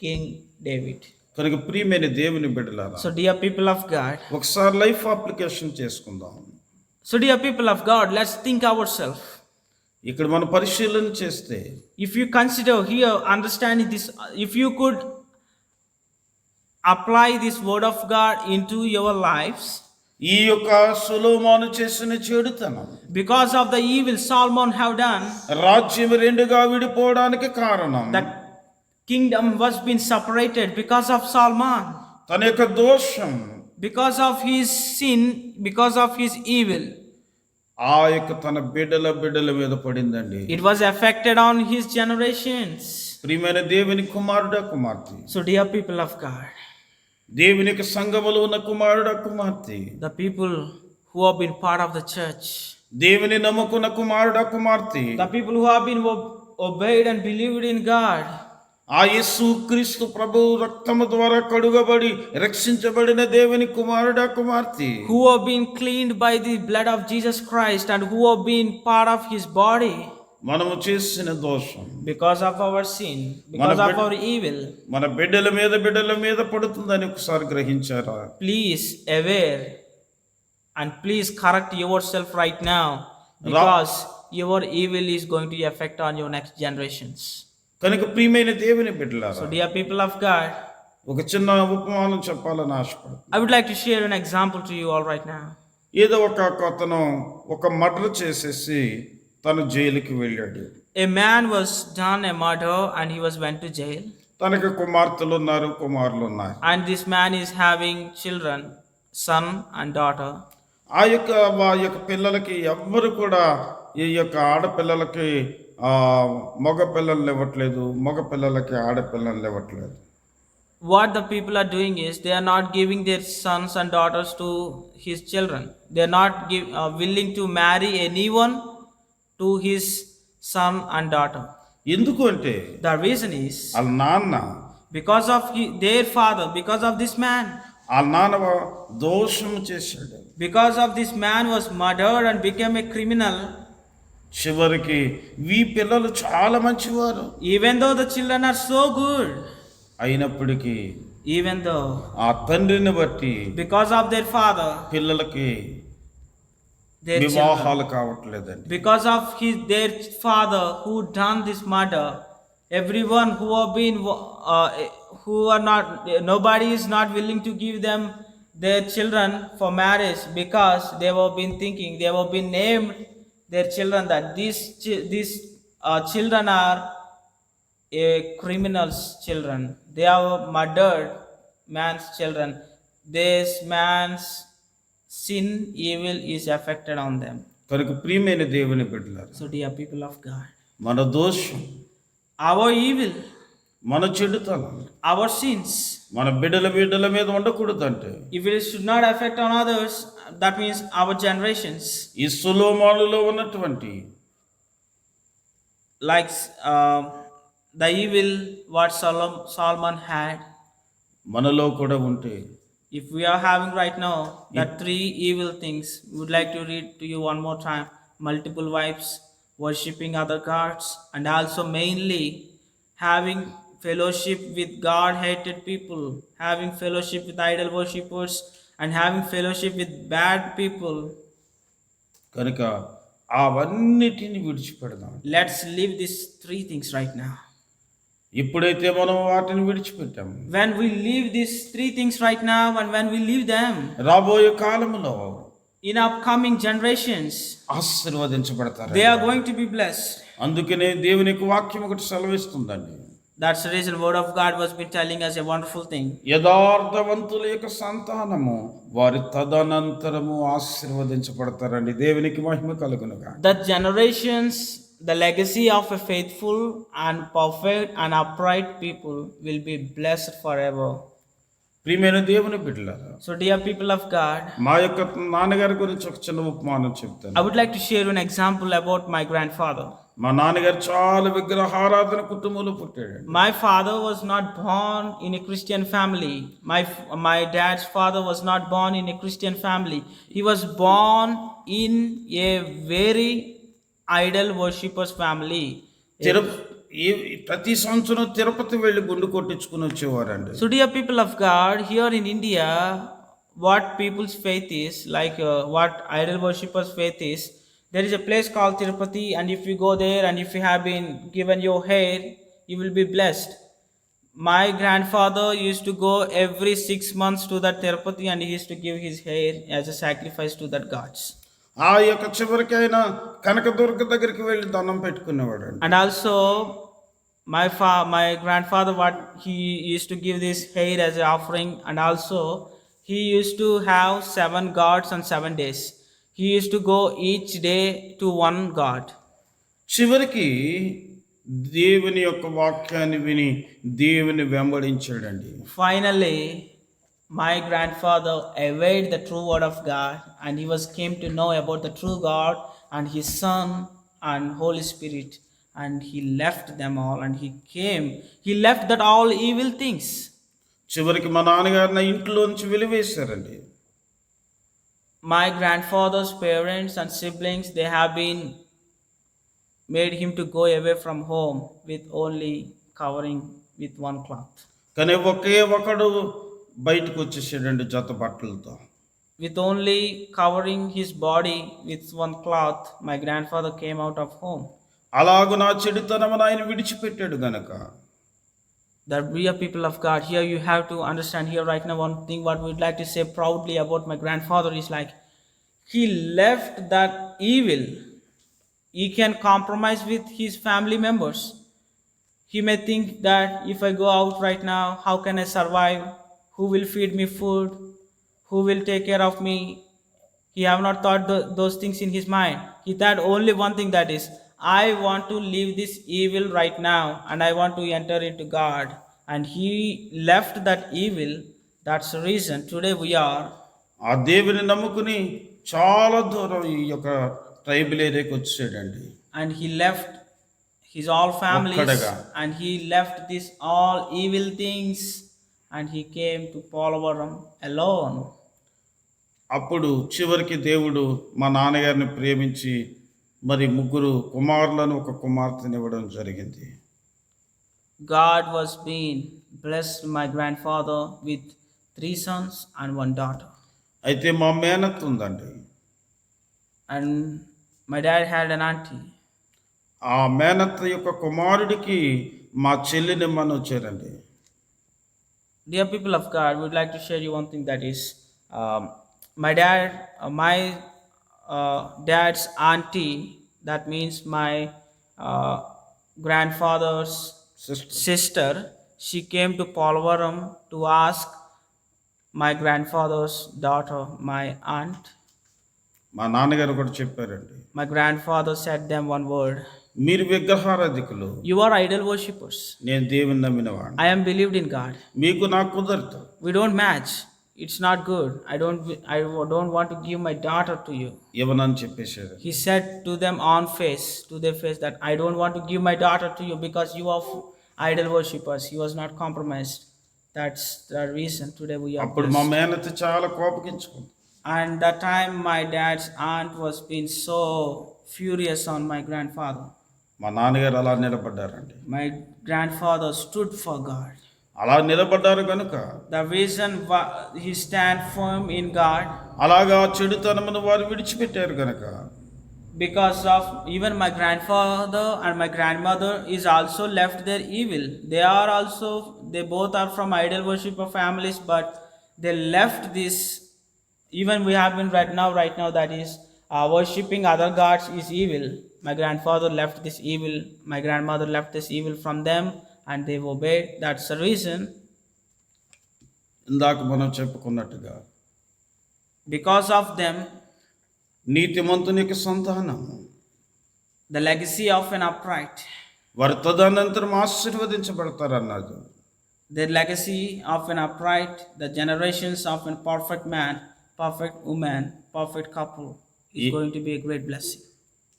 King David. కనుక ప్రియమైన దేవుని బిడ్డలారా, So dear people of God, ఒకసారి లైఫ్ అప్లికేషన్ చేసుకుందాం. so dear people of God, let's think ourselves. ఇక్కడ మనం పరిశీలన చేస్తే, If you consider here, understanding this, if you could apply this word of God into your lives, ఈ యొక్క సొలొమోను చేసిన చెడుతనం because of the evil Solomon have done, రాజ్యం రెండుగా విడిపోవడానికి కారణం the kingdom was been separated because of Solomon, తన యొక్క దోషం, because of his sin, because of his evil. ఆ యొక్క తన బిడ్డల మీద పడిందండి. It was affected on his generations. ప్రియమైన దేవుని కుమారుడా కుమార్తె, So dear people of God, దేవునికి సంఘములో ఉన్న కుమారుడా కుమార్తె, the people who have been part of the church, దేవుని నమ్ముకున్న కుమారుడా కుమార్తె, the people who have been obeyed and believed in God, ఆ యేసు క్రీస్తు ప్రభు రక్తము ద్వారా కడుగబడి రక్షించబడిన దేవుని కుమారుడా కుమార్తె, who have been cleaned by the blood of Jesus Christ and who have been part of his body, మనము చేసిన దోషం because of our sin, because of our evil. మన బిడ్డల మీద పడుతుందని ఒకసారి గ్రహించారా? Please aware and please correct yourself right now, because your evil is going to affect on your next generations. కనుక ప్రియమైన దేవుని బిడ్డలారా, So dear people of God, ఒక చిన్న ఉపమానం చెప్పాలని ఆశపడుతున్నాను. I would like to share an example to you all right now. ఏదో అతను ఒక మర్డర్ చేసేసి తను జైలుకి వెళ్ళాడు. A man was done a murder and he was went to jail. తనకి కుమార్తెలు ఉన్నారు, కుమారులు ఉన్నారు. And this man is having children, son and daughter. ఆ యొక్క పిల్లలకి ఎవ్వరు కూడా ఈ యొక్క ఆడపిల్లలకి మగ పిల్లలు ఇవ్వట్లేదు, మగ పిల్లలకి ఆడపిల్లలు ఇవ్వట్లేదు. What the people are doing is, they are not giving their sons and daughters to his children. They are not willing to marry anyone to his son and daughter. ఎందుకు అంటే The reason is, వాళ్ళ నాన్న, because of their father, because of this man, వాళ్ళ నాన్న దోషం చేశాడు. because of this man was murdered and became a criminal. చివరికి ఈ పిల్లలు చాలా మంచివారు, Even though the children are so good, అయినప్పటికీ even though ఆ తండ్రిని బట్టి because of their father, పిల్లలకి their children, వివాహాలు కావట్లేదండి. because of their father who done this murder, everyone who have been who are not, nobody is not willing to give them their children for marriage because they were been thinking, they were been named their children that these children are a criminal's children. They are murdered man's children. This man's sin, evil is affected on them. కనుక ప్రియమైన దేవుని బిడ్డలారా, So, dear people of God, మన దోషం, our evil, మన చెడుతనం our sins, మన బిడ్డల మీద ఉండకూడదంటే if it should not affect on others, that means our generations, ఈ సొలొమోనులో ఉన్నటువంటి like the evil what Solomon had. మనలో కూడా ఉంటే If we are having right now that three evil things, we would like to read to you one more time: multiple wives, worshipping other gods, and also mainly having fellowship with God-hated people, having fellowship with idol worshippers, and having fellowship with bad people. కనుక అవన్నిటిని విడిచిపెడదాం. Let's leave these three things right now. ఇప్పుడైతే మనం వాటిని విడిచిపెట్టాము, When we leave these three things right now, and when we leave them, రాబోయే కాలంలో in upcoming generations, ఆశీర్వదించబడతారు. they are going to be blessed. అందుకనే దేవుని యొక్క వాక్యం ఒకటి సెలవిస్తుందండి. That's the reason word of God was been telling us a wonderful thing. యథార్థవంతుల యొక్క సంతానము వారి తదనంతరము ఆశీర్వదించబడతారండి. దేవునికి మహిమ కలుగునుగా. The generations, the legacy of a faithful and perfect and upright people will be blessed forever. ప్రియమైన దేవుని బిడ్డలారా, So, dear people of God, మా యొక్క నాన్నగారి గురించి ఒక చిన్న ఉపమానం చెప్తాను. I would like to share an example about my grandfather. మా నాన్నగారు చాలా విగ్రహారాధన కుటుంబంలో పుట్టాడు. My father was not born in a Christian family. My dad's father was not born in a Christian family. He was born in a very idol worshippers family. ప్రతి సంవత్సరం తిరుపతి వెళ్ళి గుండు కొట్టించుకుని వచ్చేవారండి. So, dear people of God, here in India, what people's faith is, like what idol worshippers' faith is, there is a place called Tirupati, and if you go there and if you have been given your hair, you will be blessed. My grandfather used to go every 6 months to that Tirupati, and he used to give his hair as a sacrifice to that gods. ఆ యొక్క చివరికి ఆయన కనకదుర్గ దగ్గరికి వెళ్ళి దండం పెట్టుకునేవాడు. And also my grandfather, what he used to give this hair as an offering, and also he used to have 7 gods on 7 days. He used to go each day to one god. చివరికి దేవుని యొక్క వాక్యాన్ని విని దేవుని వెంబడించాడండి. Finally, my grandfather obeyed the true word of God, and he came to know about the true God and his Son and Holy Spirit, and he left them all, and he left that all evil things. చివరికి మా నాన్నగారిని ఇంట్లోంచి వెలివేశారండి. My grandfather's parents and siblings, they have been made him to go away from home with only covering with one cloth. కానీ ఒకే ఒకడు బయటకు వచ్చేసాడండి జత బట్టలతో. With only covering his body with one cloth, my grandfather came out of home. అలాగు నా చెడుతనమును ఆయన విడిచిపెట్టాడు గనక. The dear people of God, here you have to understand here right now one thing what we'd like to say proudly about my grandfather is like, he left that evil. He can compromise with his family members. He may think that if I go out right now, how can I survive? Who will feed me food? Who will take care of me? He have not thought those things in his mind. He thought only one thing, that is, I want to leave this evil right now and I want to enter into God. And he left that evil. That's the reason today we are. ఆ దేవుని నమ్ముకుని చాలా దూరం ఈ యొక్క tribal ఏరియాకి వచ్చాడండి. And he left his all families ఒక్కడగా. and he left this all evil things and he came to Polavaram alone. అప్పుడు చివరికి దేవుడు మా నాన్నగారిని ప్రేమించి మరి 3 కుమారులను ఒక కుమార్తెని ఇవ్వడం జరిగింది. God was being blessed my grandfather with 3 sons and 1 daughter. అయితే మా మేనత్త ఉందండి. And my dad had an auntie. ఆ మేనత్త యొక్క కుమారుడికి మా చెల్లిని ఇమ్మని వచ్చారండి. Dear people of God, we would like to share you one thing, that is, my dad's auntie, that means my grandfather's Sister. sister, she came to Polvaram to ask my grandfather's daughter, my aunt. మా నాన్నగారు కూడా చెప్పారండి, My grandfather said them one word: మీరు విగ్రహారాధికులు, you are idol worshippers. నేను దేవుని నమ్మినవాడిని, I am believed in God. మీకు నాకు కుదరదు. We don't match. It's not good. I don't want to give my daughter to you. ఇవ్వనని చెప్పేశారు. He said to them to their face, that I don't want to give my daughter to you because you are idol worshippers. He was not compromised. That's the reason today we are అప్పుడు మా blessed. మేనత్త చాలా కోపగించుకుంది. And that time my dad's aunt was being so furious on my grandfather. మా నాన్నగారు అలా నిలబడ్డారండి. My grandfather stood for God. అలా నిలబడ్డారు కనుక The reason why he stand firm in God, అలాగా చెడుతనమును వారు విడిచిపెట్టారు కనుక because of even my grandfather and my grandmother is also left their evil. They both are from idol worshipper families, but they left this. Even we have been right now that is worshipping other gods is evil. My grandfather left this evil, my grandmother left this evil from them, and they obeyed. That's the reason. ఇందాక మనం చెప్పుకున్నట్టుగా Because of them, నీతిమంతునికి సంతానము, the legacy of an upright, వారి తదనంతరం ఆశీర్వదించబడతారన్నది. the legacy of an upright, the generations of a perfect man, perfect woman, perfect couple is going to be a great blessing.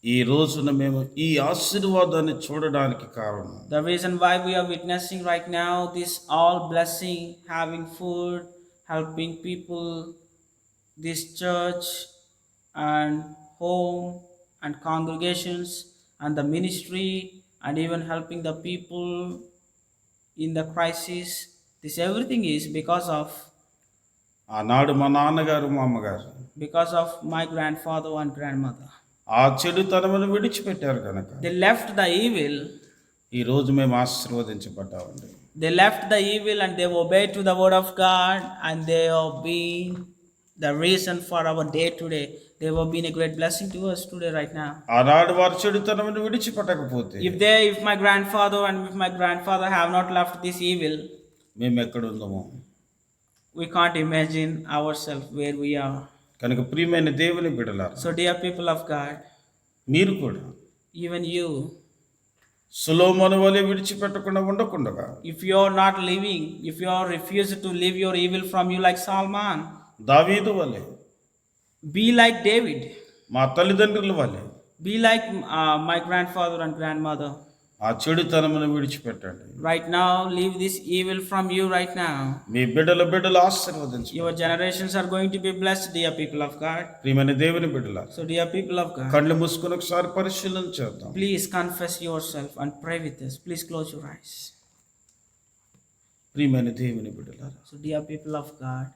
ఈ రోజున మేము ఈ ఆశీర్వాదాన్ని చూడడానికి కారణం The reason why we are witnessing right now this all blessing, having food, helping people, this church and home and congregations and the ministry and even helping the people in the crisis, this everything is because ఆనాడు మా నాన్నగారు మా అమ్మగారు of my grandfather and grandmother. ఆ చెడుతనమును విడిచిపెట్టారు కనుక They left the evil. ఈ రోజు మేము ఆశీర్వదించబడ్డామండి. They left the evil and they obeyed to the word of God, and they have been the reason for our day today. They have been a great blessing to us today right now. ఆనాడు వారు చెడుతనమును విడిచిపెట్టకపోతే If my grandfather and if my grandfather have not left this evil, మేము ఎక్కడుందామో. we can't imagine ourselves where we are. కనుక ప్రియమైన దేవుని బిడ్డలారా, So dear people of God, మీరు కూడా even you, సొలొమోను వలె విడిచిపెట్టకుండా ఉండకుండగా if you are not living, if you are refused to leave your evil from you like Solomon, దావీదు వలె, be like David, మా తల్లిదండ్రుల వలె be like my grandfather and grandmother. ఆ చెడుతనమును విడిచిపెట్టండి. Right now, leave this evil from you right now. మీ బిడ్డలు ఆశీర్వదించు. Your generations are going to be blessed, dear people of God. ప్రియమైన దేవుని బిడ్డలారా, So dear people of God, కళ్ళు మూసుకొని ఒకసారి పరిశీలన చేద్దాం. please confess yourself and pray with us. Please close your eyes. ప్రియమైన దేవుని బిడ్డలారా, So dear people of God,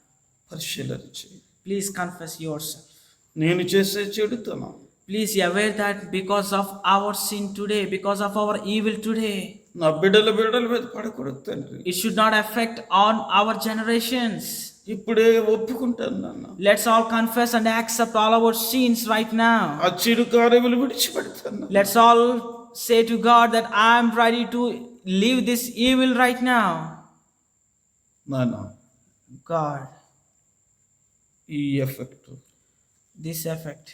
పరిశీలన చేయి. please confess yourself. నేను చేసే చెడుతనం Please be aware that because of our sin today, because of our evil today, నా బిడ్డల మీద పడకూడదు తండ్రి. it should not affect on our generations. ఇప్పుడే ఒప్పుకుంటాను నాన్న. Let's all confess and accept all our sins right now. ఆ చెడు కార్యములు విడిచిపెడతాను. Let's all say to God that I am ready to leave this evil right now. నాన్న, God, ఈ effect this effect,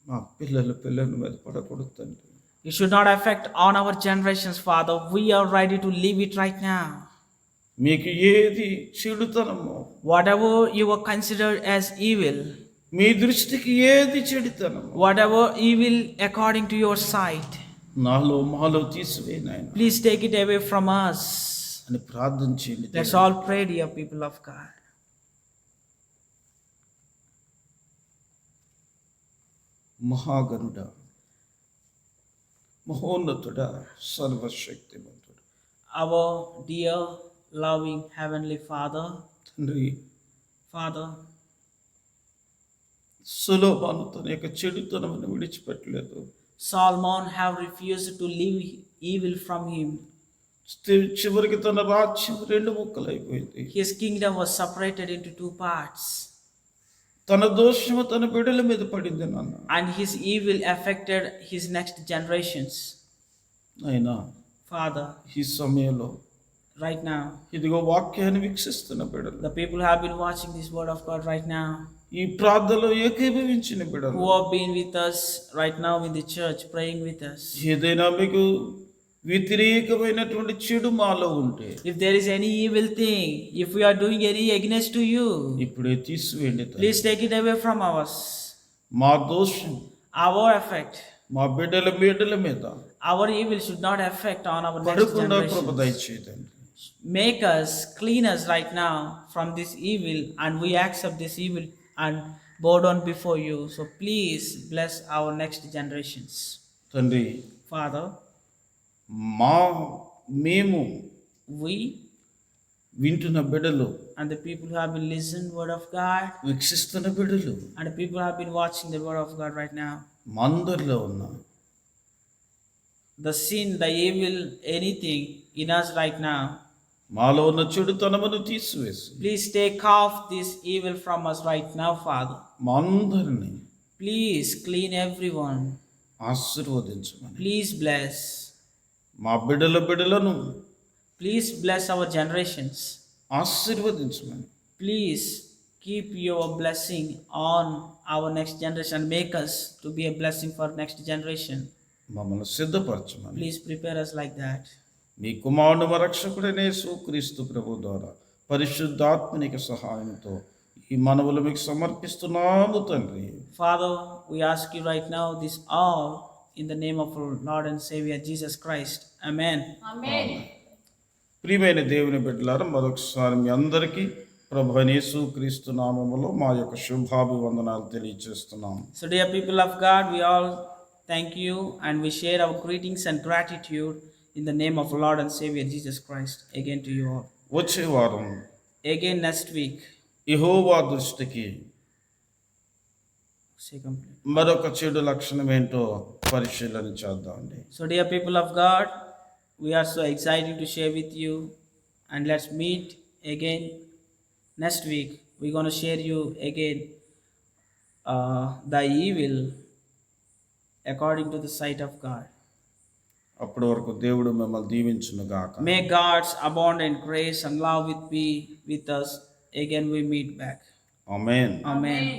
మా పిల్లల మీద పడకూడదు తండ్రి. it should not affect on our generations, Father. We are ready to leave it right now. మీకు ఏది చెడుతనమో, Whatever you were considered as evil, మీ దృష్టికి ఏది చెడుతనమో, whatever evil according to your sight, మాలో తీసివేయి నాయన please take it away from us. అని ప్రార్థన చేయండి. Let's all pray, dear people of God. మహాగణుడా, మహోన్నతుడా, సర్వశక్తిమంతుడా, Our dear, loving Heavenly Father, తండ్రి, Father, సొలొమోను తన యొక్క చెడుతనమును విడిచిపెట్టలేదు. Solomon have refused to leave evil from him. చివరికి తన రాజ్యం రెండు ముక్కలైపోయింది. His kingdom was separated into two parts, తన దోషము తన బిడ్డల మీద పడింది నాన్న. and his evil affected his next generations. అయినా Father, ఈ సమయంలో right now, ఇదిగో వాక్యాన్ని వీక్షిస్తున్న బిడ్డలు, the people who have been watching this word of God right now, ఈ ప్రార్థనలో ఏకీభవించిన బిడ్డలు, who have been with us right now in the church, praying with us. ఏదైనా మీకు వ్యతిరేకమైనటువంటి చెడు మాలో ఉంటే If there is any evil thing, if we are doing any against to you, ఇప్పుడే తీసివేయండి తండ్రి. please take it away from us. మా దోషం Our effect, మా బిడ్డల మీద our evil should not affect on our next పడకుండా కృప generation. దయచేయండి. Make us, clean us right now from this evil, and we accept this evil and bow down before you. So please bless our next generations. తండ్రి, Father, మేము we వింటున్న బిడ్డలు, and the people who have been listening word of God, వీక్షిస్తున్న బిడ్డలు, and the people who have been watching the word of God right now, మా అందరిలో ఉన్న the sin, the evil, anything in us right now, మాలో ఉన్న చెడుతనమును తీసివేసి please take off this evil from us right now, Father. మా అందరిని Please clean everyone. ఆశీర్వదించమని, Please bless. మా బిడ్డలను Please bless our generations. ఆశీర్వదించమని, Please keep your blessing on our next generation. Make us to be a blessing for next generation. మమ్మల్ని సిద్ధపరచమని, Please prepare us like that. మీ కుమారుడు మా రక్షకుడైన యేసుక్రీస్తు ప్రభు ద్వారా పరిశుద్ధాత్మనిక సహాయంతో ఈ మనవులు మీకు సమర్పిస్తున్నాము తండ్రి. Father, we ask you right now this all in the name of our Lord and Savior Jesus Christ. Amen. ఆమేన్. ప్రియమైన దేవుని బిడ్డలారా, మరొకసారి మీ అందరికీ ప్రభు అయిన యేసుక్రీస్తు నామములో మా యొక్క శుభాభివందనాలు తెలియజేస్తున్నాం. So dear people of God, we all thank you and we share our greetings and gratitude in the name of our Lord and Savior Jesus Christ. Again to you all. వచ్చే వారం Again next week. యెహోవా దృష్టికి Say complete. మరొక చెడు లక్షణం ఏంటో పరిశీలన చేద్దామండి. So dear people of God, we are so excited to share with you, and let's meet again next week. We're going to share you again the evil according to the sight of God. అప్పటి వరకు దేవుడు మిమ్మల్ని దీవించును గాక. May God's abundant grace and love be with us. Again we meet back. Amen. Amen. Amen.